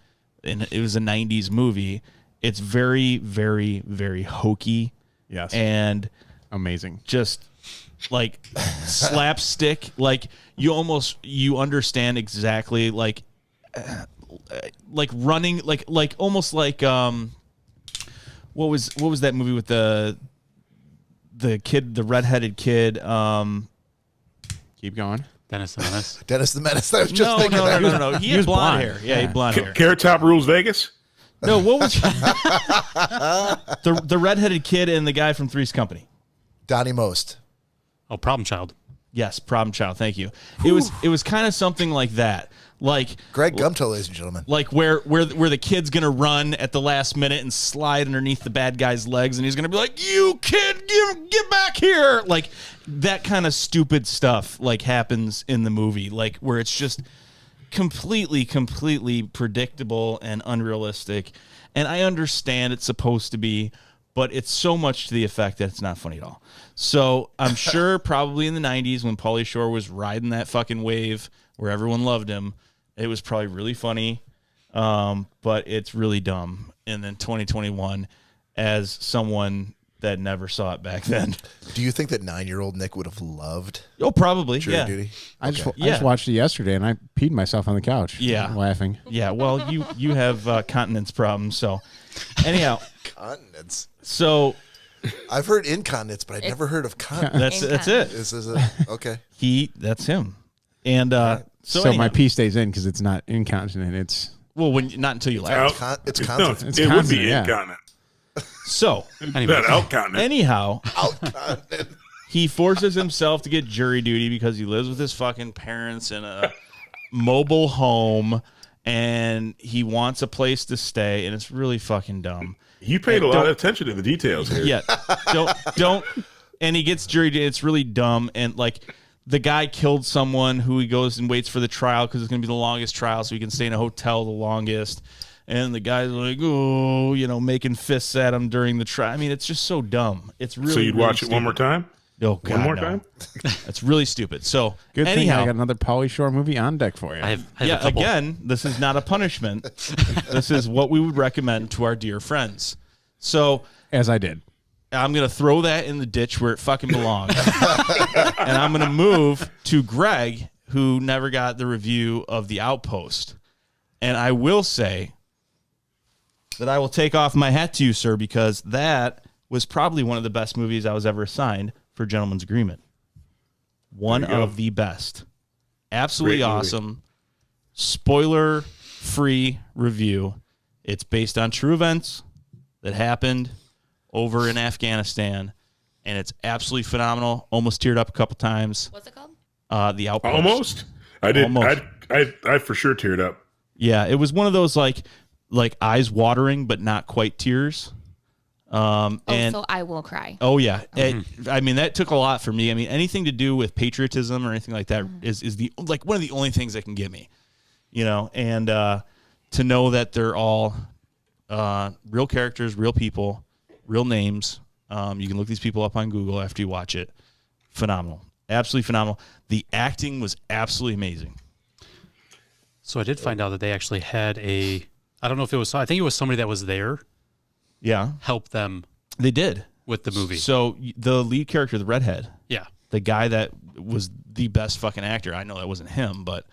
and it was a 90s movie. It's very, very, very hokey. Yes. And Amazing. just like slapstick, like you understand exactly like running like almost like what was that movie with the kid, the redheaded kid, Keep going. Dennis the Menace. Dennis the Menace. I was just no, thinking that. no, he had was blonde blonde. hair. Yeah, he had blonde hair. Carrot Top rules Vegas. No, what was the redheaded kid and the guy from Three's Company? Donnie Most. Oh, Problem Child. Yes, Problem Child. Thank you. It was kind of something like that. Like Greg Gumto, ladies and gentlemen. like where the kid's gonna run at the last minute and slide underneath the bad guy's legs, and he's gonna be like, "You kid, get back here!" Like that kind of stupid stuff like happens in the movie, like where it's just completely predictable and unrealistic. And I understand it's supposed to be, but it's so much to the effect that it's not funny at all. So I'm sure probably in the 90s when Pauly Shore was riding that fucking wave where everyone loved him, it was probably really funny, but it's really dumb. And then 2021, as someone that never saw it back then. Do you think that 9-year-old Nick would have loved Oh, probably, Jury yeah. Duty? I Okay. just watched it yesterday, and I peed myself on the couch. Yeah. Laughing. Yeah, well, you have continence problems, so anyhow, Continence. so I've heard incontinence, but I've never heard of continence. that's it. This is okay. That's him. And so So anyhow, my pee stays in because it's not incontinent. It's well, not until you laugh. It's No, continence. it would constant, be yeah. incontinent. So Anyway, Not outcontinent. anyhow, Outcontinent. he forces himself to get jury duty because he lives with his fucking parents in a mobile home, and he wants a place to stay, and it's really fucking dumb. You paid a lot of attention to the details here. Yeah, don't. And he gets jury duty. It's really dumb, and like the guy killed someone who he goes and waits for the trial because it's going to be the longest trial, so he can stay in a hotel the longest. And the guy's like, oh, making fists at him during the trial. I mean, it's just so dumb. It's really. So you'd really watch it one more stupid. time? Oh, God, One more no. time? That's really stupid. So good thing anyhow, I got another Pauly Shore movie on deck for you. I have a yeah, couple. again, this is not a punishment. This is what we would recommend to our dear friends. So As I did. I'm going to throw that in the ditch where it fucking belongs. And I'm going to move to Greg, who never got the review of The Outpost. And I will say that I will take off my hat to you, sir, because that was probably one of the best movies I was ever assigned for Gentleman's Agreement. One There you go. of the best. Absolutely Great movie. awesome. Spoiler-free review. It's based on true events that happened over in Afghanistan, and it's absolutely phenomenal. Almost teared up a couple times. What's it called? The Outpost. Almost? I did. Almost. I for sure teared up. Yeah, it was one of those like eyes watering, but not quite tears. And so I will cry. oh yeah, I mean that took a lot for me. I mean anything to do with patriotism or anything like that is the like one of the only things that can get me, and to know that they're all real characters, real people, real names. You can look these people up on Google after you watch it. Phenomenal, absolutely phenomenal. The acting was absolutely amazing. So I did find out that they actually had I don't know if it was, I think it was somebody that was there, Yeah, help them they did with the movie. So the lead character, the redhead, Yeah. the guy that was the best fucking actor. I know that wasn't him, but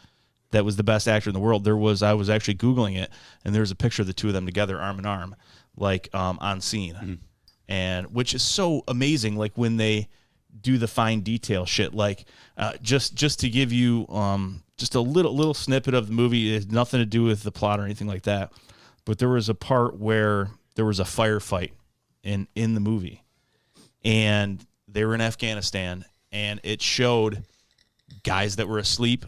that was the best actor in the world. I was actually Googling it, and there's a picture of the two of them together, arm in arm, like on scene, and which is so amazing. Like when they do the fine detail shit, like just to give you just a little snippet of the movie. It has nothing to do with the plot or anything like that, but there was a part where there was a firefight in the movie, and they were in Afghanistan, and it showed guys that were asleep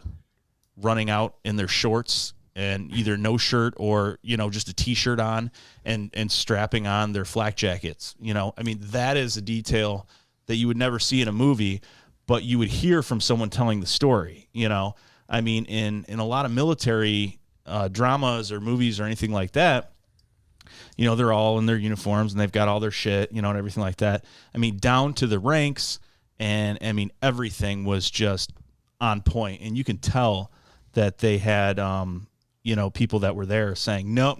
running out in their shorts and either no shirt or just a t-shirt on and strapping on their flak jackets. I mean that is a detail that you would never see in a movie, but you would hear from someone telling the story. I mean in a lot of military dramas or movies or anything like that, they're all in their uniforms and they've got all their shit, and everything like that. I mean, down to the ranks, and I mean, everything was just on point. And you can tell that they had, people that were there saying, no,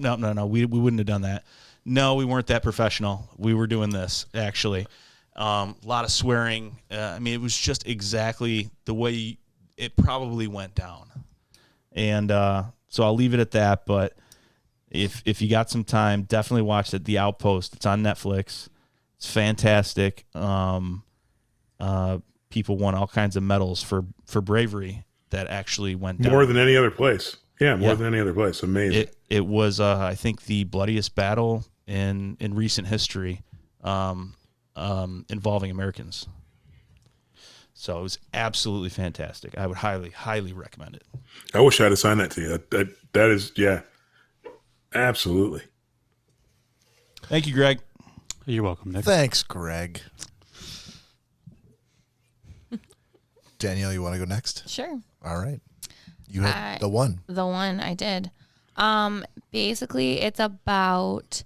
we wouldn't have done that. No, we weren't that professional. We were doing this, actually. A lot of swearing. I mean, it was just exactly the way it probably went down. And so I'll leave it at that, but if you got some time, definitely watch it. The Outpost. It's on Netflix. It's fantastic. People won all kinds of medals for bravery that actually went down. More than any other place. Yeah, more than any other place. Amazing. It was, I think, the bloodiest battle in recent history involving Americans. So it was absolutely fantastic. I would highly, highly recommend it. I wish I'd assigned that to you. That is, yeah. Absolutely. Thank you, Greg. You're welcome, Nick. Thanks, Greg. Danielle, you want to go next? Sure. All right. You had the one. The one I did. Basically, it's about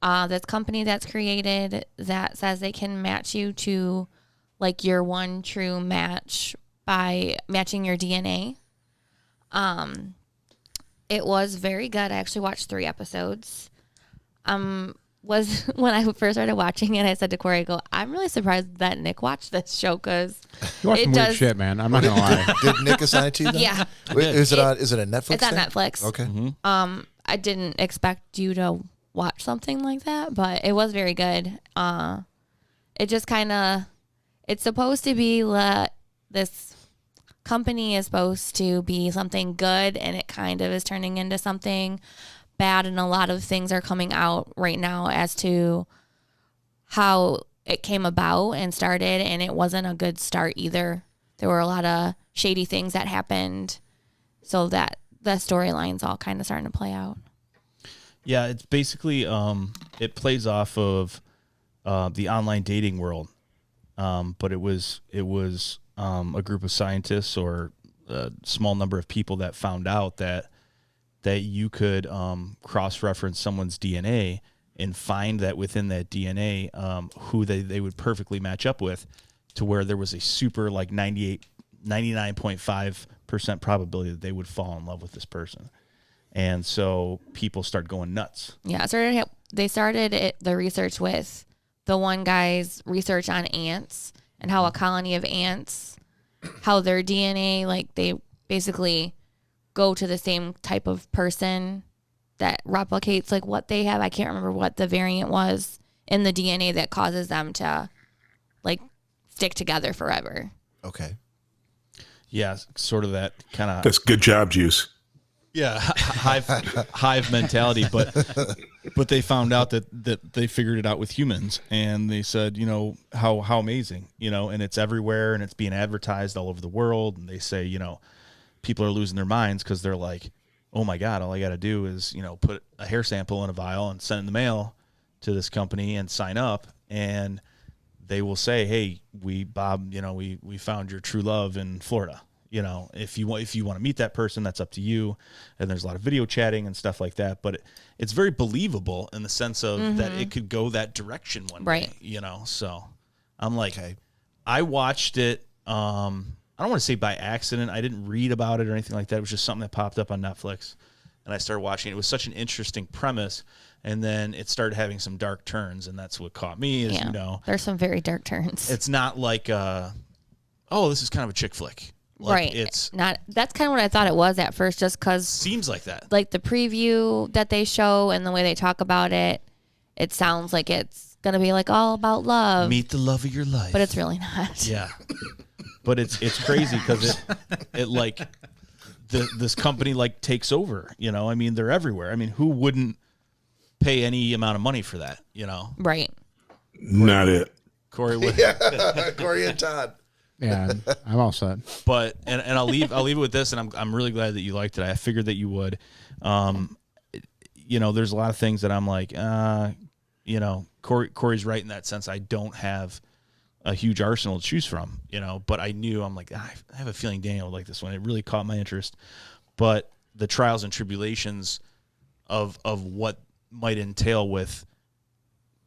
this company that's created that says they can match you to like your one true match by matching your DNA. It was very good. I actually watched 3 episodes. Was when I first started watching it, I said to Corey, I go, I'm really surprised that Nick watched this show because You watch some weird shit, man. I'm not gonna lie. Did Nick assign it to you then? Yeah. Wait, is it a Netflix It's on thing? Netflix. Okay. I didn't expect you to watch something like that, but it was very good. It just kind of, it's supposed to be this company is supposed to be something good, and it kind of is turning into something bad, and a lot of things are coming out right now as to how it came about and started, and it wasn't a good start either. There were a lot of shady things that happened, so that the storylines all kind of starting to play out. Yeah, it's basically it plays off of the online dating world, but it was a group of scientists or a small number of people that found out that you could cross-reference someone's DNA and find that within that DNA who they would perfectly match up with, to where there was a super like 99.5% probability that they would fall in love with this person. And so people start going nuts. Yeah, they started the research with the one guy's research on ants and how a colony of ants, how their DNA, like they basically go to the same type of person that replicates like what they have. I can't remember what the variant was in the DNA that causes them to like stick together forever. Okay. Yeah, sort of that kind of. That's good job, Juice. Yeah, hive mentality, but they found out that they figured it out with humans, and they said, how amazing, and it's everywhere, and it's being advertised all over the world, and they say, people are losing their minds because they're like, oh my God, all I got to do is, put a hair sample in a vial and send it in the mail, to this company and sign up, and they will say, "Hey, Bob, we found your true love in Florida. If you want to meet that person, that's up to you." And there's a lot of video chatting and stuff like that, but it's very believable in the sense of that it could go that direction one day, So I'm like, I watched it. I don't want to say by accident. I didn't read about it or anything like that. It was just something that popped up on Netflix, and I started watching. It was such an interesting premise, and then it started having some dark turns, and that's what caught me. Is there's some very dark turns. It's not like, this is kind of a chick flick. Like, right. It's not. That's kind of what I thought it was at first, just because seems like that. Like the preview that they show and the way they talk about it, it sounds like it's gonna be like all about love. Meet the love of your life. But it's really not. Yeah. But it's crazy because it like this company like takes over. I mean, they're everywhere. I mean, who wouldn't pay any amount of money for that? Right. Not it. Corey would. Yeah, Corey and Todd. Yeah, I'm all set. But and I'll leave it with this, and I'm really glad that you liked it. I figured that you would. There's a lot of things that I'm like, Corey's right in that sense. I don't have a huge arsenal to choose from, but I knew, I'm like, I have a feeling Daniel would like this one. It really caught my interest. But the trials and tribulations of what might entail with,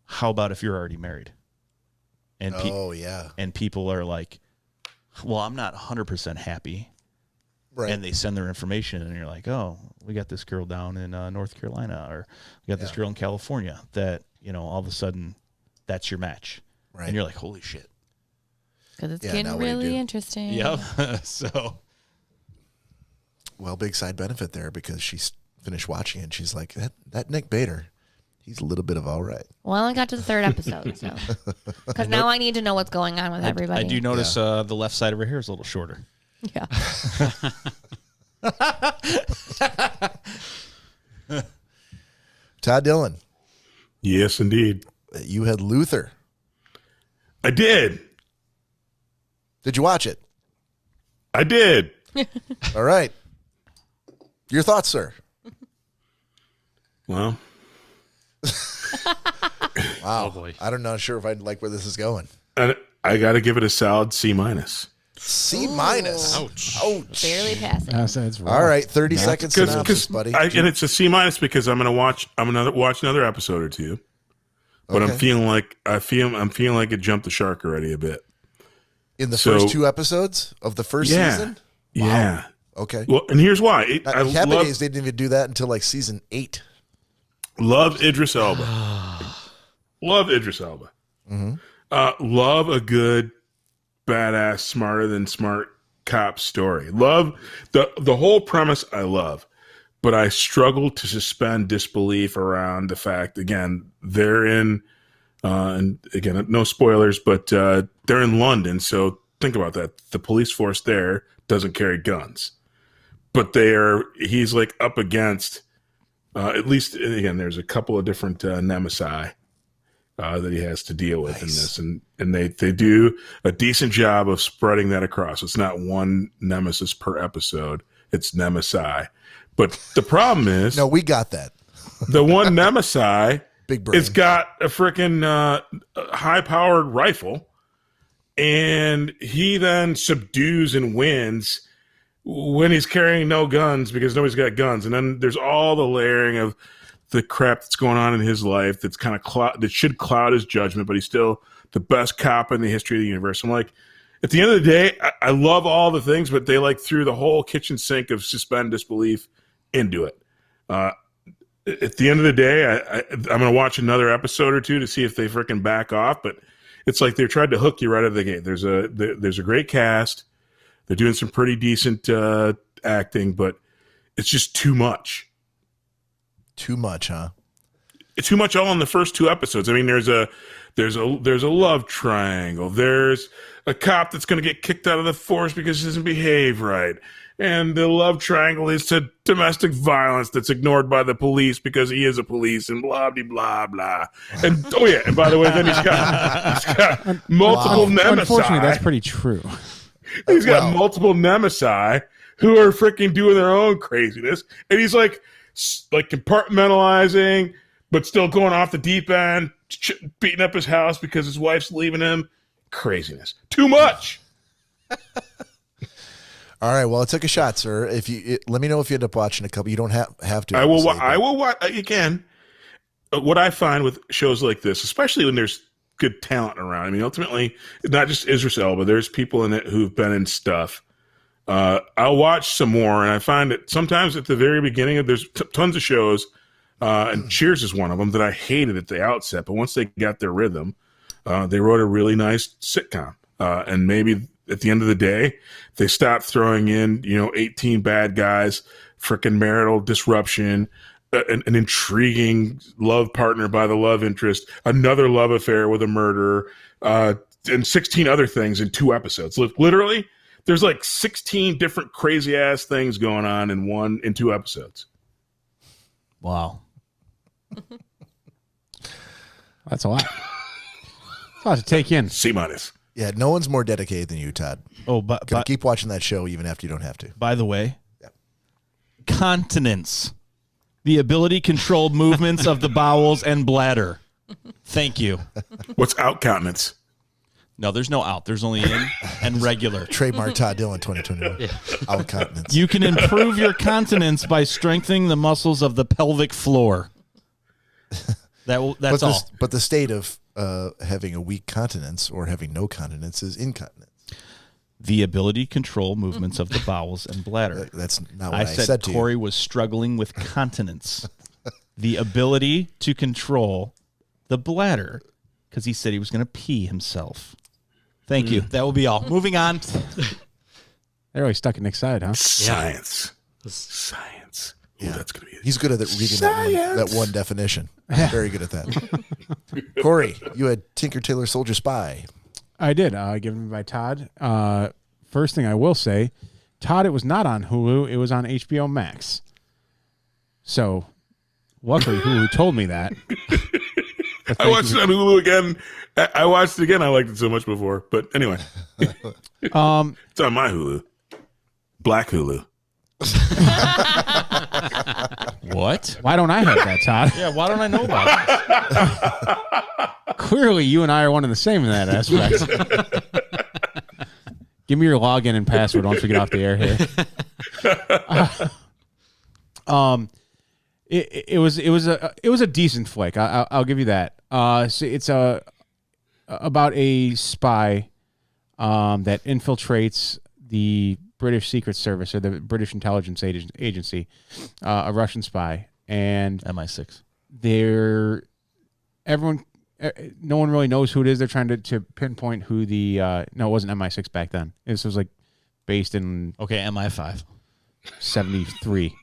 how about if you're already married? And and people are like, well, I'm not 100% happy. Right. And they send their information, and you're like, oh, we got this girl down in North Carolina, or we got this girl in California that, all of a sudden that's your match. Right. And you're like, holy shit. Because it's getting really interesting. Yep. So. Well, big side benefit there, because she's finished watching it and she's like, that Nick Bader, he's a little bit of all right. Well, I only got to the 3rd episode, so. Because now I need to know what's going on with everybody. I do notice the left side of her hair is a little shorter. Yeah. Todd Dillon. Yes, indeed. You had Luther. I did. Did you watch it? I did. All right. Your thoughts, sir? Well. Wow. Oh boy. I'm not sure if I'd like where this is going. I got to give it a solid C-. C-. Ouch. Ouch. Barely passing. All right, 30 seconds synopsis, buddy. And it's a C- because I'm gonna watch another episode or two. But I'm feeling like it jumped the shark already a bit. In the first 2 episodes of the first season? Wow. Yeah. Okay. Well, and here's why. Happy Days didn't even do that until like season 8. Love Idris Elba. Love Idris Elba. Mm-hmm. Love a good, badass, smarter than smart cop story. Love the whole premise. I love, but I struggle to suspend disbelief around the fact. Again, they're in, and again, no spoilers, but they're in London. So think about that. The police force there doesn't carry guns, but he's like up against. At least, again, there's a couple of different nemesis that he has to deal with in this, and they do a decent job of spreading that across. It's not one nemesis per episode; it's nemesis. But the problem is, no, we got that. The one nemesis, big brain, it's got a freaking high-powered rifle, and he then subdues and wins when he's carrying no guns because nobody's got guns. And then there's all the layering of the crap that's going on in his life that's kind of that should cloud his judgment, but he's still the best cop in the history of the universe. I'm like, at the end of the day, I love all the things, but they like threw the whole kitchen sink of suspend disbelief into it. At the end of the day, I'm going to watch another episode or two to see if they freaking back off, but it's like they tried to hook you right out of the gate. There's a great cast. They're doing some pretty decent acting, but it's just too much. Too much, huh? It's too much all in the first 2 episodes. I mean, there's a love triangle. There's a cop that's going to get kicked out of the force because he doesn't behave right. And the love triangle is to domestic violence that's ignored by the police because he is a police and blah, blah, blah, blah. And, oh, yeah, and by the way, then he's got multiple nemesis. Unfortunately, that's pretty true. He's got multiple nemesis who are freaking doing their own craziness. And he's like compartmentalizing, but still going off the deep end, beating up his house because his wife's leaving him. Craziness. Too much. All right. Well, I took a shot, sir. Let me know if you end up watching a couple. You don't have to. I will watch again. What I find with shows like this, especially when there's good talent around. I mean, ultimately, not just Idris Elba. There's people in it who've been in stuff. I'll watch some more, and I find that sometimes at the very beginning, there's tons of shows, and Cheers is one of them that I hated at the outset. But once they got their rhythm, they wrote a really nice sitcom. And maybe at the end of the day, they stopped throwing in 18 bad guys, frickin' marital disruption, an intriguing love partner by the love interest, another love affair with a murderer, and 16 other things in 2 episodes. Literally, there's like 16 different crazy ass things going on in 2 episodes. Wow. That's a lot. It's a lot to take in. C-. Yeah, no one's more dedicated than you, Todd. Oh, but Keep watching that show even after you don't have to. by the way, continence. The ability to control movements of the bowels and bladder. Thank you. What's out countenance? No, there's no out. There's only in and regular. Trademark Todd Dillon 2021. Out continence. You can improve your continence by strengthening the muscles of the pelvic floor. That's all. But the state of having a weak continence or having no continence is incontinence. The ability to control movements of the bowels and bladder. That's not what I said. said to you. Corey was struggling with continence. The ability to control the bladder because he said he was going to pee himself. Thank you. That will be all. Moving on. They're always stuck in Nick's side, huh? Science. Science. Ooh, that's gonna be. He's good at reading that one definition. Very good at that. Corey, you had Tinker Tailor Soldier Spy. I did. Given by Todd. First thing I will say, Todd, it was not on Hulu. It was on HBO Max. So, luckily, Hulu told me that. I watched it on Hulu again. I watched it again. I liked it so much before. But anyway, it's on my Hulu. Black Hulu. What? Why don't I have that, Todd? Yeah, why don't I know about this? Clearly, you and I are one and the same in that aspect. Give me your login and password once we get off the air here. It was a decent flick. I'll give you that. So it's about a spy that infiltrates the British Secret Service or the British Intelligence Agency, a Russian spy, and MI6. No one really knows who it is. They're trying to pinpoint who the no, it wasn't MI6 back then. This was like based in MI5 73.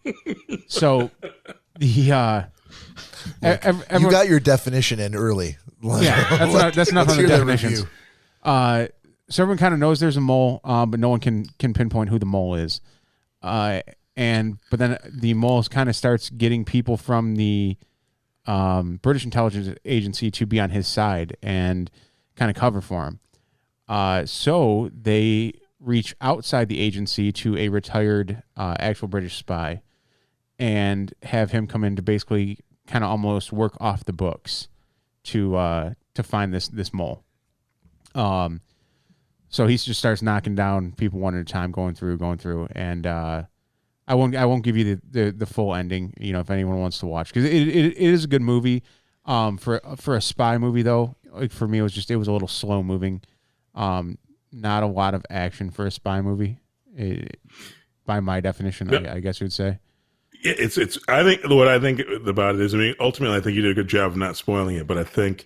So the you got your definition in early. Yeah, that's enough on the definitions. So everyone kind of knows there's a mole, but no one can pinpoint who the mole is. But then the mole kind of starts getting people from the British Intelligence Agency to be on his side and kind of cover for him. So they reach outside the agency to a retired actual British spy and have him come in to basically kind of almost work off the books to find this mole. So he just starts knocking down people one at a time, going through, and I won't give you the full ending. If anyone wants to watch, because it is a good movie. For a spy movie though, like for me it was a little slow moving. Not a lot of action for a spy movie, by my definition. I guess you would say. It's. I think what I think about it is, ultimately, I think you did a good job of not spoiling it. But I think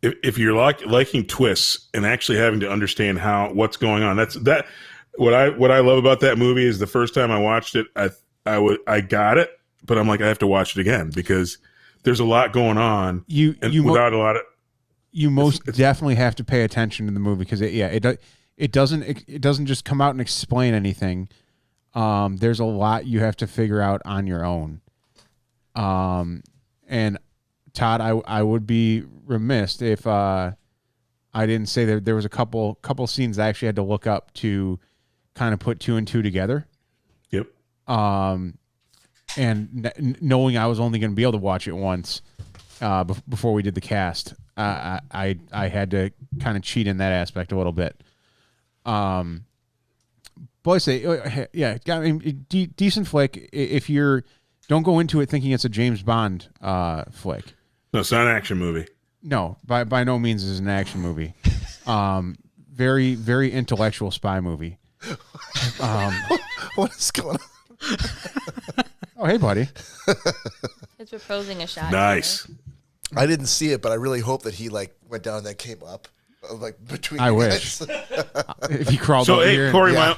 if you're liking twists and actually having to understand what's going on, what I love about that movie is the first time I watched it, I got it, but I'm like, I have to watch it again because there's a lot going on. You most definitely have to pay attention to the movie because it doesn't just come out and explain anything. There's a lot you have to figure out on your own. And Todd, I would be remiss if I didn't say that there was a couple scenes I actually had to look up to kind of put 2 and 2 together. Yep. And knowing I was only going to be able to watch it once, before we did the cast. I had to kind of cheat in that aspect a little bit. But I say, yeah, I mean, decent flick. If you're don't go into it thinking it's a James Bond flick. No, it's not an action movie. No, by no means is it an action movie. Very, very intellectual spy movie. What is going on? Oh, hey, buddy. It's proposing a shot. Nice. I didn't see it, but I really hope that he like went down and then came up, like between. I you wish. guys. If he crawled So, over hey, here. Corey, yeah.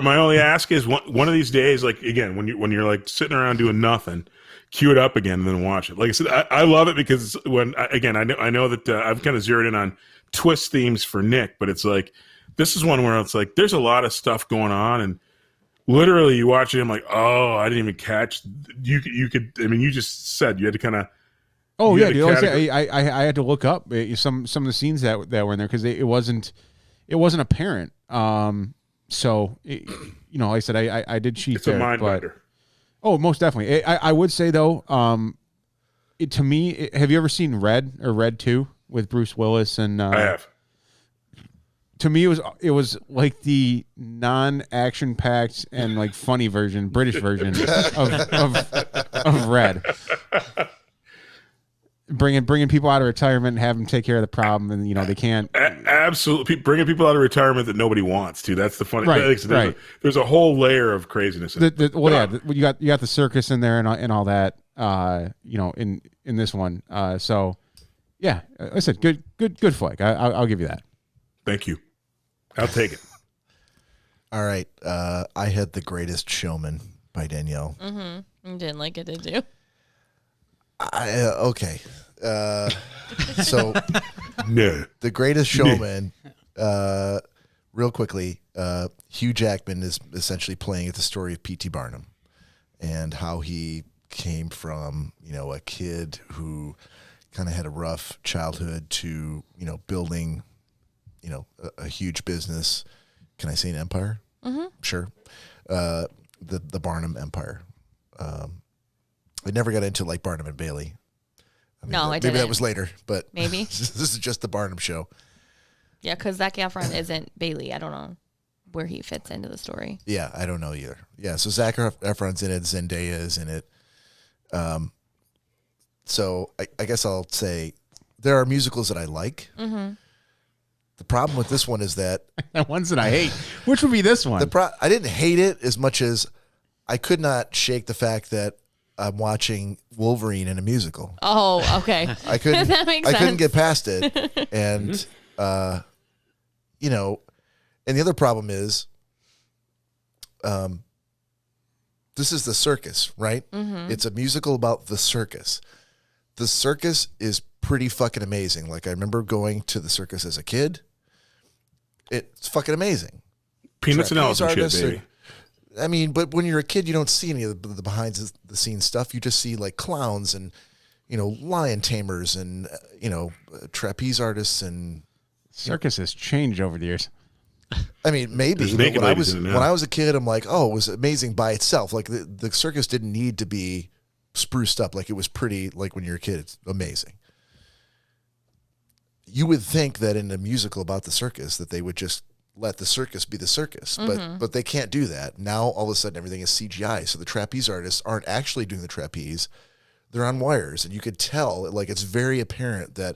my only ask is one of these days, like again, when you're like sitting around doing nothing, cue it up again and then watch it. Like I said, I love it because I know that I've kind of zeroed in on twist themes for Nick, but it's like this is one where it's like there's a lot of stuff going on, and literally you watch it, I'm like, oh, I didn't even catch. You could. I mean, you just said you had to kind of. Oh you yeah, had to dude, categorize- I had to look up some of the scenes that were in there because it wasn't apparent. So you know, like I said, I did cheat It's there. a mind but, bender. oh, most definitely. I would say though, to me, have you ever seen Red or Red 2 with Bruce Willis and? I have. To me, it was like the non-action packed and like funny version, British version of Red. Bringing people out of retirement and have them take care of the problem, and you know they can't. Absolutely, bringing people out of retirement that nobody wants to. That's the funny. Right, Like, there's a whole layer of craziness. You got the circus in there and all that. You know, in this one. So, yeah, like I said, good flick. I'll give you that. Thank you. I'll take it. All right, I had The Greatest Showman by Danielle. Mm-hmm. You didn't like it, did you? Okay. So No. The Greatest Showman, real quickly, Hugh Jackman is essentially playing at the story of P.T. Barnum and how he came from, you know, a kid who kind of had a rough childhood to, you know, building, you know, a huge business. Can I say an empire? Mm-hmm. Sure. The Barnum Empire. I never got into like Barnum and Bailey. No, I maybe didn't. that was later, but Maybe. this is just the Barnum show. Yeah, because Zac Efron isn't Bailey. I don't know where he fits into the story. Yeah, I don't know either. Yeah, so Zac Efron's in it, Zendaya is in it. So I guess I'll say there are musicals that I like. Mm-hmm. The problem with this one is that The ones that I hate. Which would be this one? I didn't hate it as much as I could not shake the fact that I'm watching Wolverine in a musical. Oh, okay. I couldn't. That makes I couldn't sense. get past it, and you know, and the other problem is, this is the circus, right? Mm-hmm. It's a musical about the circus. The circus is pretty fucking amazing. Like I remember going to the circus as a kid. It's fucking amazing. Peanuts and Trapeze Alice and shit, artists baby. I mean, but when you're a kid, you don't see any of the behind the scenes stuff. You just see like clowns and, you know, lion tamers and, you know, trapeze artists and. Circus has changed over the years. I mean, maybe. There's But naked when I ladies was in it now. when I was a kid, I'm like, oh, it was amazing by itself. Like the circus didn't need to be spruced up. Like it was pretty. Like when you're a kid, it's amazing. You would think that in a musical about the circus that they would just let the circus be the circus, but they can't do that. Now all of a sudden everything is CGI. So the trapeze artists aren't actually doing the trapeze; they're on wires, and you could tell. Like it's very apparent that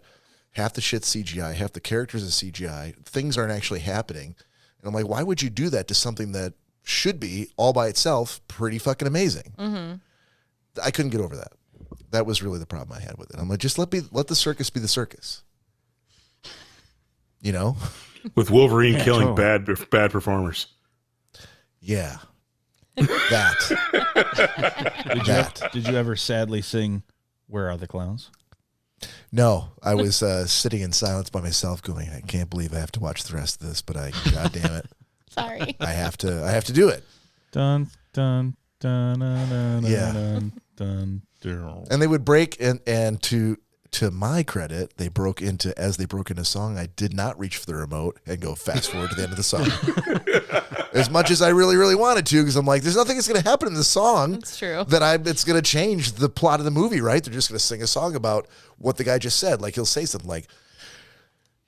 half the shit's CGI, half the characters is CGI. Things aren't actually happening, and I'm like, why would you do that to something that should be all by itself pretty fucking amazing? Mm-hmm. I couldn't get over that. That was really the problem I had with it. I'm like, just let the circus be the circus. You know. With Wolverine killing totally. bad performers. Yeah. That. Did you ever sadly sing "Where Are the Clowns"? No, I was sitting in silence by myself going, I can't believe I have to watch the rest of this, but God damn it. Sorry. I have to do it. Dun dun dun dun dun Yeah. dun dun dun. And they would break and to to my credit, they broke into song. I did not reach for the remote and go fast forward to the end of the song. As much as I really, really wanted to, because I'm like, there's nothing that's going to happen in this song. It's true. It's going to change the plot of the movie, right? They're just going to sing a song about what the guy just said. Like, he'll say something like,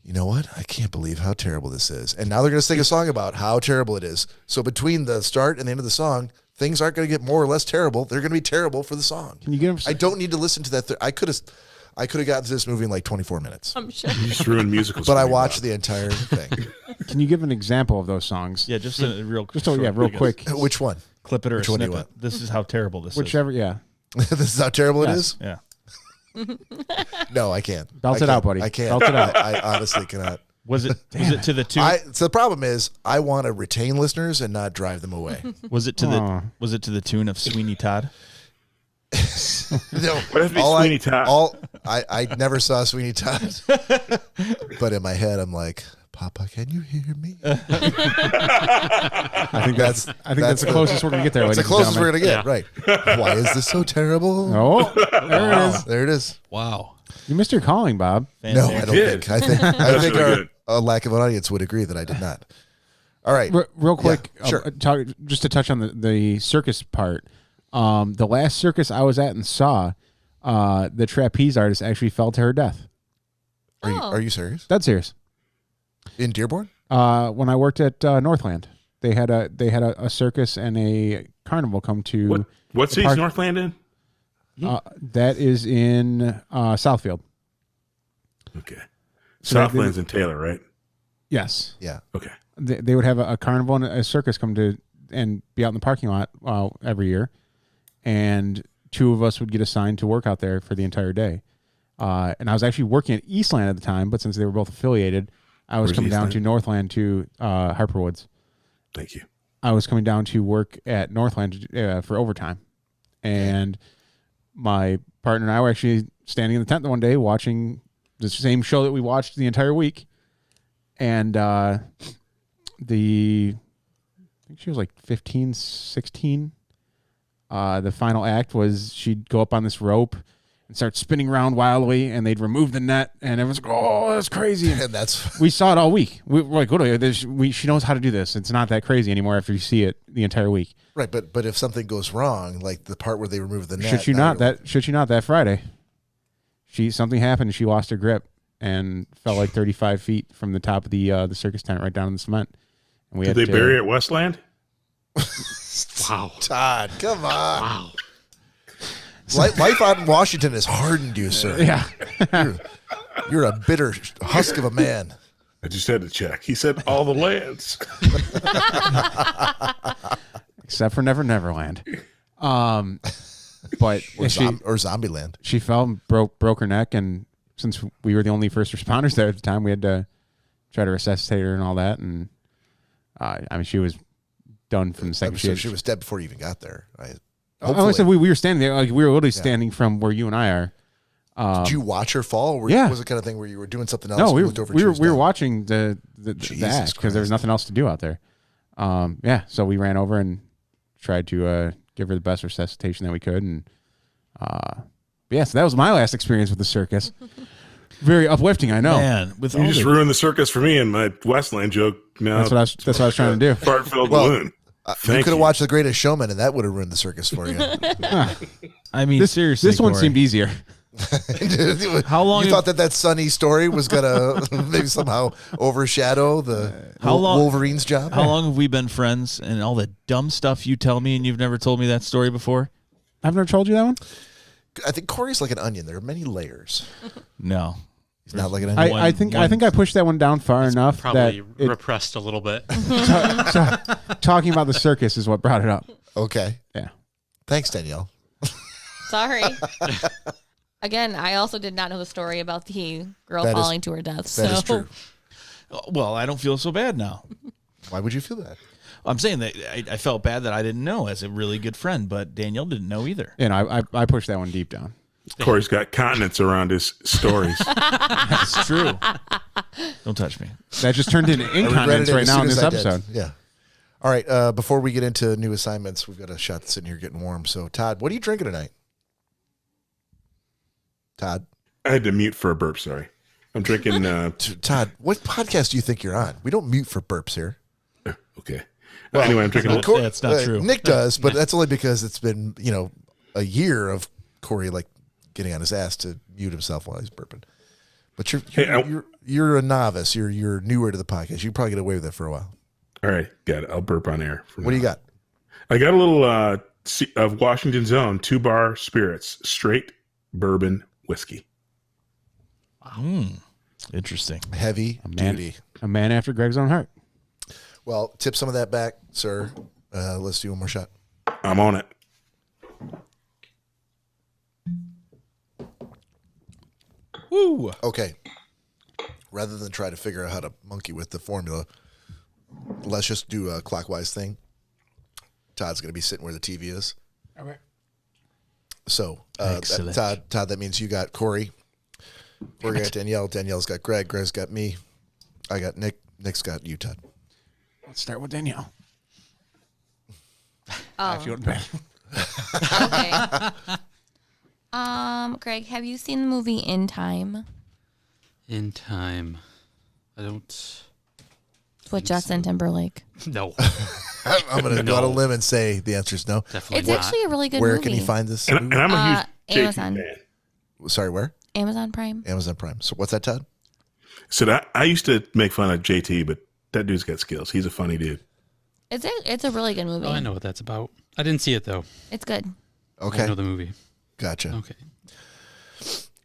you know what? I can't believe how terrible this is. And now they're going to sing a song about how terrible it is. So between the start and the end of the song, things aren't going to get more or less terrible. They're going to be terrible for the song. Can you give him? I don't need to listen to that. I could have gotten to this movie in like 24 minutes. I'm sure. You just ruined musicals. But I for me, watched Bob. the entire thing. Can you give an example of those songs? Yeah, just a real real quick. Which one? clip it or Which a one do you snippet. want? This is how terrible this Whichever, yeah. This is how terrible it Yes. is? is. Yeah. No, I can't. Belt I it out, can't. buddy. I can't. Belt it out. I honestly cannot. Was it to the tune? So the problem is I want to retain listeners and not drive them away. Was it to the tune of Sweeney Todd? No, What if it's Sweeney Todd? I never saw Sweeney Todd, but in my head I'm like, Papa, can you hear me? I think that's the closest we're gonna get there. That's the ladies and closest we're gentlemen. gonna get, right? Why is this so terrible? Oh, there it is. There it is. Wow. You missed your calling, Bob. No, I don't did. think. I That's think really our good. a lack of an audience would agree that I did not. All right, Real quick, Yeah, sure. just to touch on the circus part. The last circus I was at and saw, the trapeze artist actually fell to her death. Are you serious? That's serious. In Dearborn? When I worked at Northland, they had a circus and a carnival come to. What the city's park. Northland in? That is in Southfield. Okay. So Southland's in Taylor, right? Yes. Yeah. Okay. They would have a carnival and a circus come to and be out in the parking lot every year, and two of us would get assigned to work out there for the entire day. And I was actually working at Eastland at the time, but since they were both affiliated, I was Where's coming down Eastland? to Northland to Harperwoods. Thank you. I was coming down to work at Northland for overtime, and my partner and I were actually standing in the tent one day watching the same show that we watched the entire week, and I think she was like 15, 16. The final act was she'd go up on this rope and start spinning around wildly, and they'd remove the net, and everyone's like, "Oh, that's crazy!" And that's We saw it all week. We're like, she knows how to do this. It's not that crazy anymore after you see it the entire week. right. But if something goes wrong, like the part where they remove the net, Should she not that Friday? Something happened. She lost her grip and fell like 35 feet from the top of the circus tent right down in the cement. And we Did had they to, bury it at Westland? Wow. Todd, come on. Wow. Life out in Washington has hardened you, sir. Yeah. You're a bitter husk of a man. I just had to check. He said all the lands. Except for Neverland. But Or Zombieland. she fell and broke her neck, and since we were the only first responders there at the time, we had to try to resuscitate her and all that. And she was done from the second. So she was dead before you even got there. Right? I said we were standing there, like we were literally standing from where you and I are. Did you watch her fall? Or Yeah. Was it kind of thing where you were doing something else? No, and we looked over were and she was down? watching the Jesus act because there was Christ. nothing else to do out there. So we ran over and tried to give her the best resuscitation that we could, and so that was my last experience with the circus. Very uplifting, I know. Man, with You all just the, ruined the circus for me and my Westland joke. Now That's what I was trying to do. fart-filled Well, balloon. You Thank could have watched The Greatest Showman, and that would have ruined the circus for you. I mean, seriously, This one Corey. seemed easier. How long You have- thought that sunny story was gonna maybe somehow overshadow the How long- Wolverine's job? How long have we been friends? And all the dumb stuff you tell me, and you've never told me that story before? I've never told you that one. I think Corey's like an onion. There are many layers. No. He's not like an onion. One- I think I pushed that one down far enough that Probably it, repressed a little bit. talking about the circus is what brought it up. Okay. Yeah. Thanks, Danielle. Sorry. Again, I also did not know the story about the girl That is- falling to her death. That is true. Well, I don't feel so bad now. Why would you feel that? I'm saying that I felt bad that I didn't know as a really good friend, but Danielle didn't know either. And I pushed that one deep down. Corey's got continents around his stories. That's true. Don't touch me. That just turned into I regretted incontinence it right as now soon in as this I did. episode. Yeah. All right. Before we get into new assignments, we've got a shot sitting here getting warm. So, Todd, what are you drinking tonight? Todd? I had to mute for a burp. Sorry. I'm drinking. Todd, what podcast do you think you're on? We don't mute for burps here. Okay. Anyway, I'm drinking. That's not true. Nick does, but that's only because it's been a year of Corey like getting on his ass to mute himself while he's burping. But you're a novice. You're newer to the podcast. You can probably get away with it for a while. All right, got it. I'll burp on air. What do you got? I got a little of Washington's Own 2-bar spirits, straight bourbon whiskey. Interesting. Heavy duty. A man after Greg's own heart. Well, tip some of that back, sir. Let's do one more shot. I'm on it. Woo. Okay. Rather than try to figure out how to monkey with the formula, let's just do a clockwise thing. Todd's going to be sitting where the TV is. Okay. So, Excellent. Todd, that means you got Corey. We're got Danielle. Danielle's got Greg. Greg's got me. I got Nick. Nick's got you, Todd. Let's start with Danielle. Oh, I feel bad. okay. Greg, have you seen the movie In Time In Time. I don't. with Justin Timberlake? No, I'm going to go out on a limb and say the answer is no. definitely It's not. actually a really good Where movie. can he find this? And I'm a huge JT Amazon. fan. Sorry, where? Amazon Prime. Amazon Prime. So what's that, Todd? So I used to make fun of JT, but that dude's got skills. He's a funny dude. It's a really good movie. Oh, I know what that's about. I didn't see it though. It's good. I Okay. know the movie. Gotcha. Okay.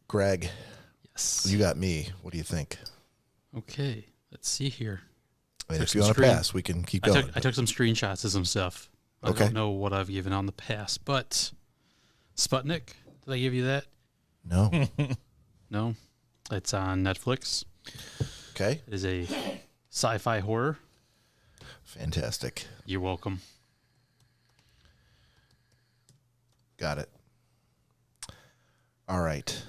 Greg, Yes. you got me. What do you think? Okay. Let's see here. I mean, Took if you some want to screen- pass, we can keep I going. took some screenshots of some stuff. I Okay. don't know what I've given on the pass, but Sputnik. Did I give you that? No. No. It's on Netflix. Okay. It is a sci-fi horror. Fantastic. You're welcome. Got it. All right.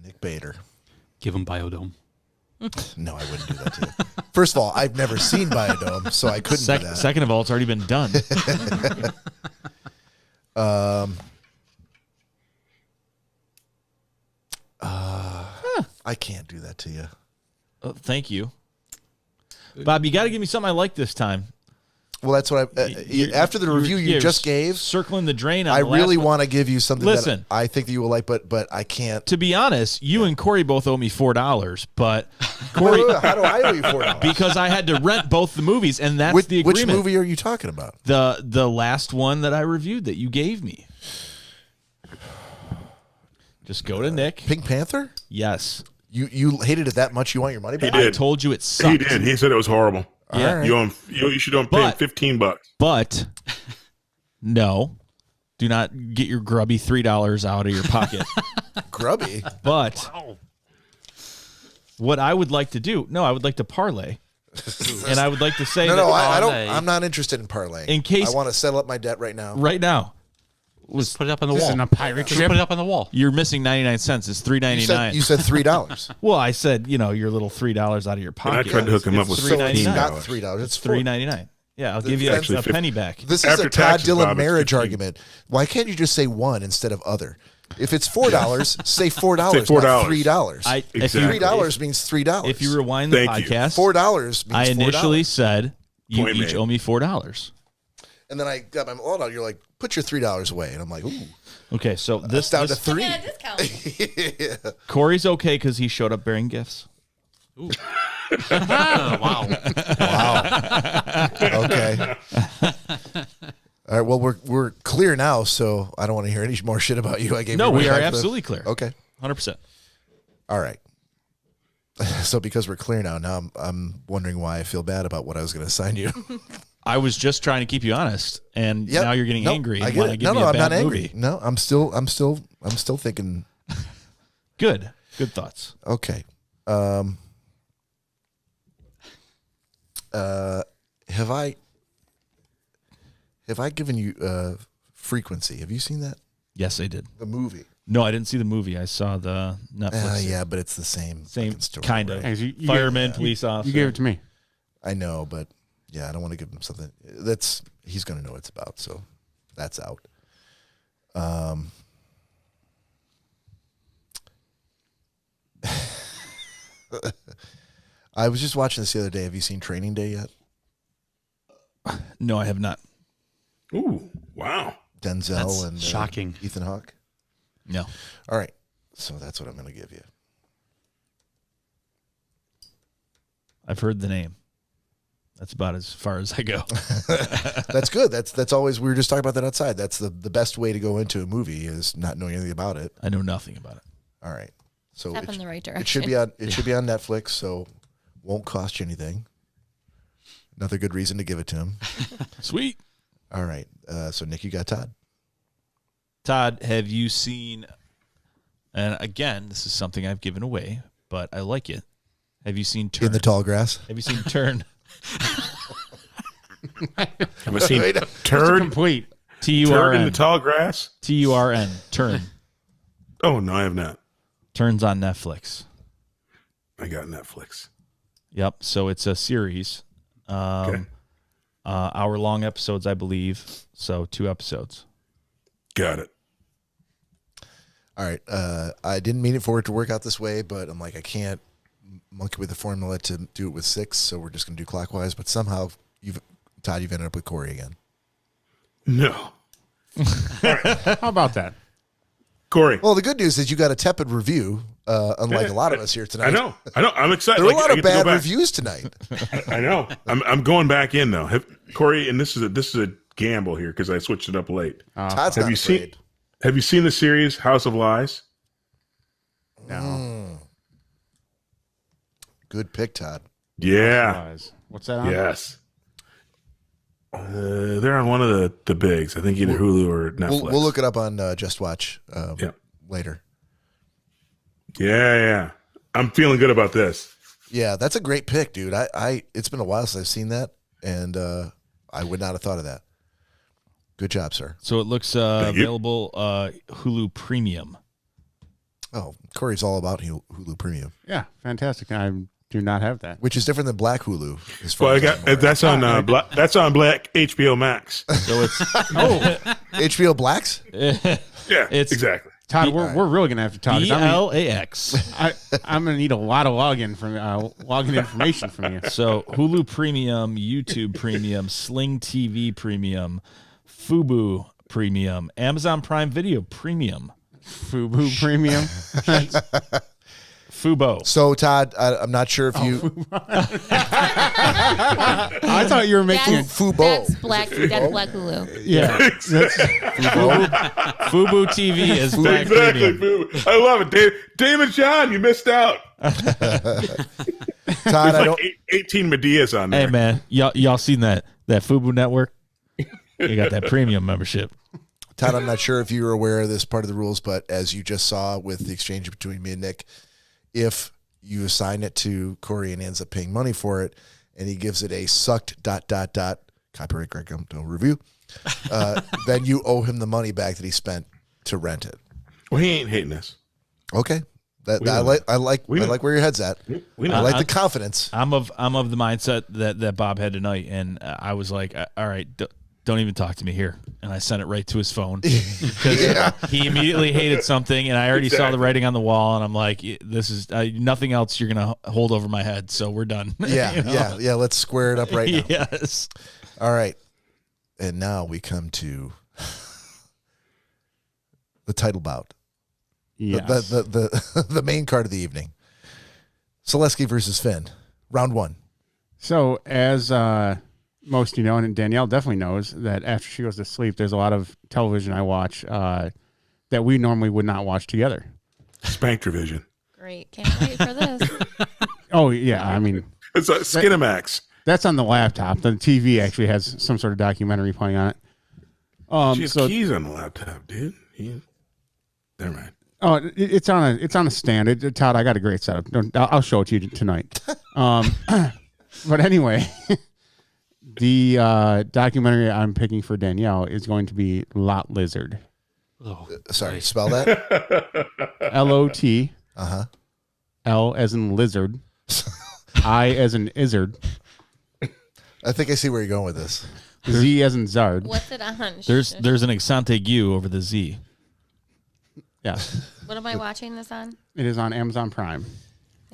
Nick Bader. Give him Biodome. No, I wouldn't do that to you. First of all, I've never seen Biodome, so I couldn't do that. Second of all, it's already been done. I can't do that to you. Thank you. Bob, you got to give me something I like this time. Well, that's what after the review you just gave, circling the drain on I the last really one. want to give you something Listen. that I think that you will like, but I can't. To be honest, you and Corey both owe me $4, but Corey, How do I owe you $4? because I had to rent both the movies, and that's the Which agreement. movie are you talking about? The last one that I reviewed that you gave me. Just go to Nick. Pink Panther? Yes. You hated it that much you want your money back? He I did. told you it sucked. He did. He said it was horrible. Yeah. All right. You should own pay him But- $15. But no, do not get your grubby $3 out of your pocket. Grubby. But what I would like to do, I would like to parlay. And I would like to say No, that I don't. parlay. I'm not interested in parlaying. In case- I want to settle up my debt right now. right now, Just put it up on the This wall. isn't a pirate Just ship. put it up on the wall. you're missing 99 cents. It's $3.99. You said $3. Well, I said, your little $3 out of your And pocket. I tried to hook him up with It's So it's $15. not $3. It's $4. $3.99. Yeah, I'll give you actually a penny back. This is After a Todd taxes, Dillon Bob, it's marriage 15. argument. Why can't you just say one instead of other? If it's $4, say $4. Say $4. Not $3. Exactly. $3 means $3. If you rewind the Thank you. podcast, $4 means I initially $4. said you Point each made. owe me $4. And then I got my wallet out. You're like, put your $3 away, and I'm like, ooh, Okay, so that's this, down to this 3. discount. Corey's okay because he showed up bearing gifts. Wow. Okay. All right. Well, we're clear now, so I don't want to hear any more shit about you. I gave No, you we right are back the- absolutely clear. Okay. 100%. All right. So because we're clear now, I'm wondering why I feel bad about what I was going to assign you. I was just trying to keep you honest, and Yep. now you're getting Nope, angry. I and get want to it. give No, me a I'm bad not movie. angry. No, I'm still thinking. Good thoughts. Okay. Have I given you Frequency? Have you seen that? Yes, I did. The movie. No, I didn't see the movie. I saw the Netflix. Yeah, but it's the same fucking story, kind of. right? Hey, you Fireman, gave- police officer. You gave it to me. I know, but yeah, I don't want to give him something. He's going to know what it's about, so that's out. I was just watching this the other day. Have you seen Training Day yet? No, I have not. Ooh, wow. Denzel and shocking. Ethan Hawke. No. All right, so that's what I'm going to give you. I've heard the name. That's about as far as I go. That's good. That's always, we were just talking about that outside. That's the best way to go into a movie is not knowing anything about it. I know nothing about it. All right, so Step in the right direction. it should be on. It should be on Netflix, so won't cost you anything. Another good reason to give it to him. Sweet. All right, so Nick, you got Todd. Todd, have you seen, and again, this is something I've given away, but I like it. Have you seen Turn? In the Tall Grass. Have you seen Turn? Have I seen It's Turd? complete. Turd in the Turn. tall grass? Turn. Turn. Oh, no, I have not. Turns on Netflix. I got Netflix. Yep. So it's a series. Okay. Hour-long episodes, I believe. So 2 episodes. Got it. All right, I didn't mean it for it to work out this way, but I'm like, I can't monkey with the formula to do it with 6, so we're just going to do clockwise. But somehow, Todd, you've ended up with Corey again. No. How about that? Corey. Well, the good news is you got a tepid review, unlike a lot of us here tonight. I know. I'm excited. There were a lot I of get to go bad back. reviews tonight. I know. I'm going back in though. Corey, and this is a gamble here because I switched it up late. Todd's Have not you afraid. Have you seen the series House of Lies? No. Good pick, Todd. Yeah. What's that on? Yes. They're on one of the bigs. I think either Hulu or Netflix. We'll look it up on Just Watch Yeah. later. Yeah. I'm feeling good about this. Yeah, that's a great pick, dude. I it's been a while since I've seen that, and I would not have thought of that. Good job, sir. So it looks you. available Hulu Premium. Oh, Corey's all about Hulu Premium, Yeah, fantastic. I do not have that. which is different than Black Hulu. As far Well, as I'm aware. that's on that's on Black HBO Max. So it's HBO Blacks. Yeah, It's- exactly. Todd, we're really gonna have to talk. BLAX. I'm gonna need a lot of login information from you. So Hulu Premium, YouTube Premium, Sling TV Premium, Fubo Premium, Amazon Prime Video Premium, Fubo Premium. Fubo. So, Todd, I'm not sure if you I thought you were making Fubo. That's Black Hulu. yeah. Fubo TV is back Exactly. premium. I love it. David John, you missed out. Todd, There's I like don't. 18 Medeas on there. Hey man, y'all seen that Fubo network? You got that premium membership. Todd, I'm not sure if you were aware of this part of the rules, but as you just saw with the exchange between me and Nick, if you assign it to Corey and ends up paying money for it, and he gives it a sucked ... copyright Greg, no review, then you owe him the money back that he spent to rent it. Well, he ain't hating us. Okay, I know. like We know. where your head's at. We I know. like the confidence. I'm of the mindset that Bob had tonight, and I was like, all right, don't even talk to me here. And I sent it right to his phone because he immediately hated something, and I already saw the writing on the wall, and I'm like, this is nothing else you're gonna hold over my head, so we're done. Yeah, You know? yeah. Let's square it up right now. Yes. All right, and now we come to the title bout. Yes. The main card of the evening. Selesky versus Finn, round 1. So, as most of you know, and Danielle definitely knows, that after she goes to sleep, there's a lot of television I watch that we normally would not watch together. Spanktravision. Great. Can't wait for this. Oh, yeah. I mean, It's like Skinamax. that's on the laptop. The TV actually has some sort of documentary playing on it. She has so keys on the laptop, dude. Never mind. it's on a stand. Todd, I got a great setup. I'll show it to you tonight. But anyway, the documentary I'm picking for Danielle is going to be Lot Lizard. Oh, Sorry, spell that. LOT. Uh-huh. L as in lizard. I as in izzard. I think I see where you're going with this. Z as in zard. What's it on? There's an accent U over the Z. Yeah. What am I watching this on? It is on Amazon Prime.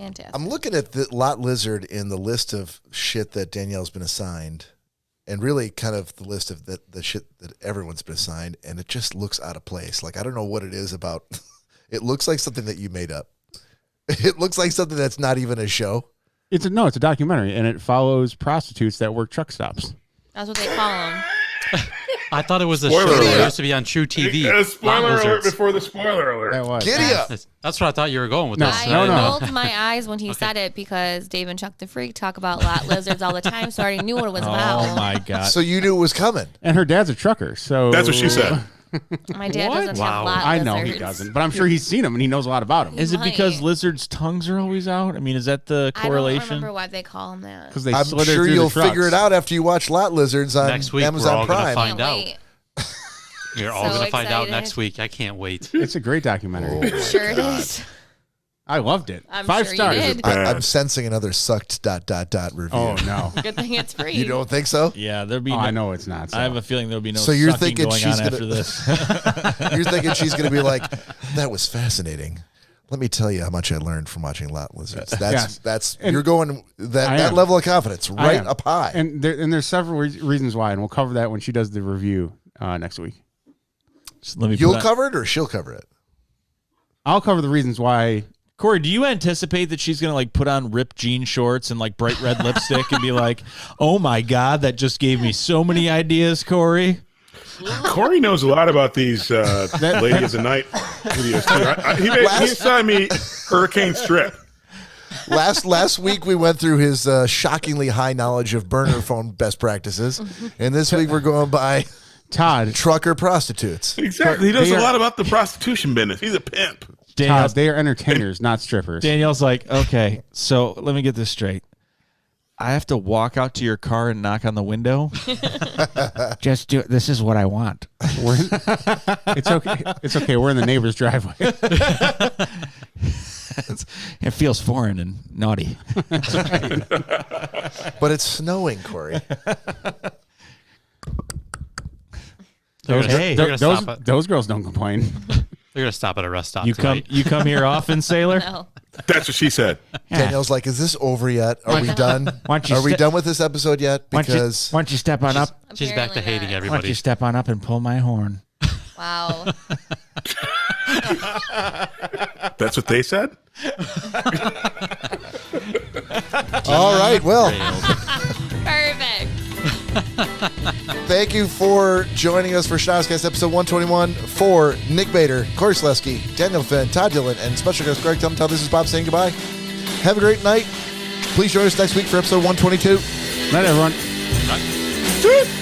Fantastic. I'm looking at the lot lizard in the list of shit that Danielle's been assigned, and really kind of the list of the shit that everyone's been assigned, and it just looks out of place. Like, I don't know what it is about. It looks like something that you made up. It looks like something that's not even a show. It's a documentary, and it follows prostitutes that work truck stops. That's what they call them. I thought it was a Spoiler show that alert. used to be on True TV. Spoiler Lot alert lizards. before the spoiler alert. That was. Giddy up. That's what I thought you were going with No, this. I no. rolled my eyes when he said it because Dave and Chuck the Freak talk about lot lizards all the time, so I already knew what it was Oh about. my god. So you knew it was coming. And her dad's a trucker, so That's what she said. My dad doesn't Wow. have lot I lizards. know he doesn't, but I'm sure he's seen them and he knows a lot about them Is it because Right. lizards' tongues are always out? I mean, is that the I don't correlation? remember why they call them that. because they I'm slither sure through you'll the trucks. figure it out after you watch Lot Lizards on Next week, we're Amazon all gonna Prime. find Can't out. wait. You're all So going to find out excited. next week. I can't wait. It's a great documentary. Sure it is. I loved it. I'm 5 sure you stars. did. I'm sensing another sucked ... review. Oh no! Good thing it's free. You don't think so? Yeah, there'll be. Oh, no, I know it's not. So. I have a feeling there'll be no. So you're sucking thinking going she's on gonna- after this? You're thinking she's going to be like, that was fascinating. Let me tell you how much I learned from watching Lot Lizards. That's And you're going I that am. level of confidence I right am. up high. And there's several reasons why, and we'll cover that when she does the review next week. Just let me. You'll put on- cover it or she'll cover it? I'll cover the reasons why. Corey, do you anticipate that she's gonna like put on ripped jean shorts and like bright red lipstick and be like, "Oh my god, that just gave me so many ideas, Corey"? Corey knows a lot about these Lady of the Night videos too. He assigned me Hurricane Strip. Last week we went through his shockingly high knowledge of burner phone best practices, and this week we're going by Todd, trucker prostitutes. Exactly. He knows They a are- lot about the prostitution business. He's a pimp. Todd, they are entertainers, not strippers. Danielle's like, okay, so let me get this straight. I have to walk out to your car and knock on the window. Just do it. This is what I want. It's okay. It's okay. We're in the neighbor's driveway. It feels foreign and naughty. But it's snowing, Corey. They're gonna stop at Those girls don't complain. they're gonna stop at a rest stop. You come, tonight. you come here often, sailor. No. That's what she said. Danielle's like, is this over yet? Are we done? Why don't you Are we sta- done with this episode yet? Why don't you- Because why don't you step on up? She's back to Apparently hating not. Why don't everybody. you step on up and pull my horn? Wow. That's what they said? all right, well, Perfect. thank you for joining us for Schnozzcast episode 121. For Nick Bader, Corey Selesky, Daniel Finn, Todd Dillon, and special guest Greg Tumtel, this is Bob saying goodbye. Have a great night. Please join us next week for episode 122. Night, everyone. Woo!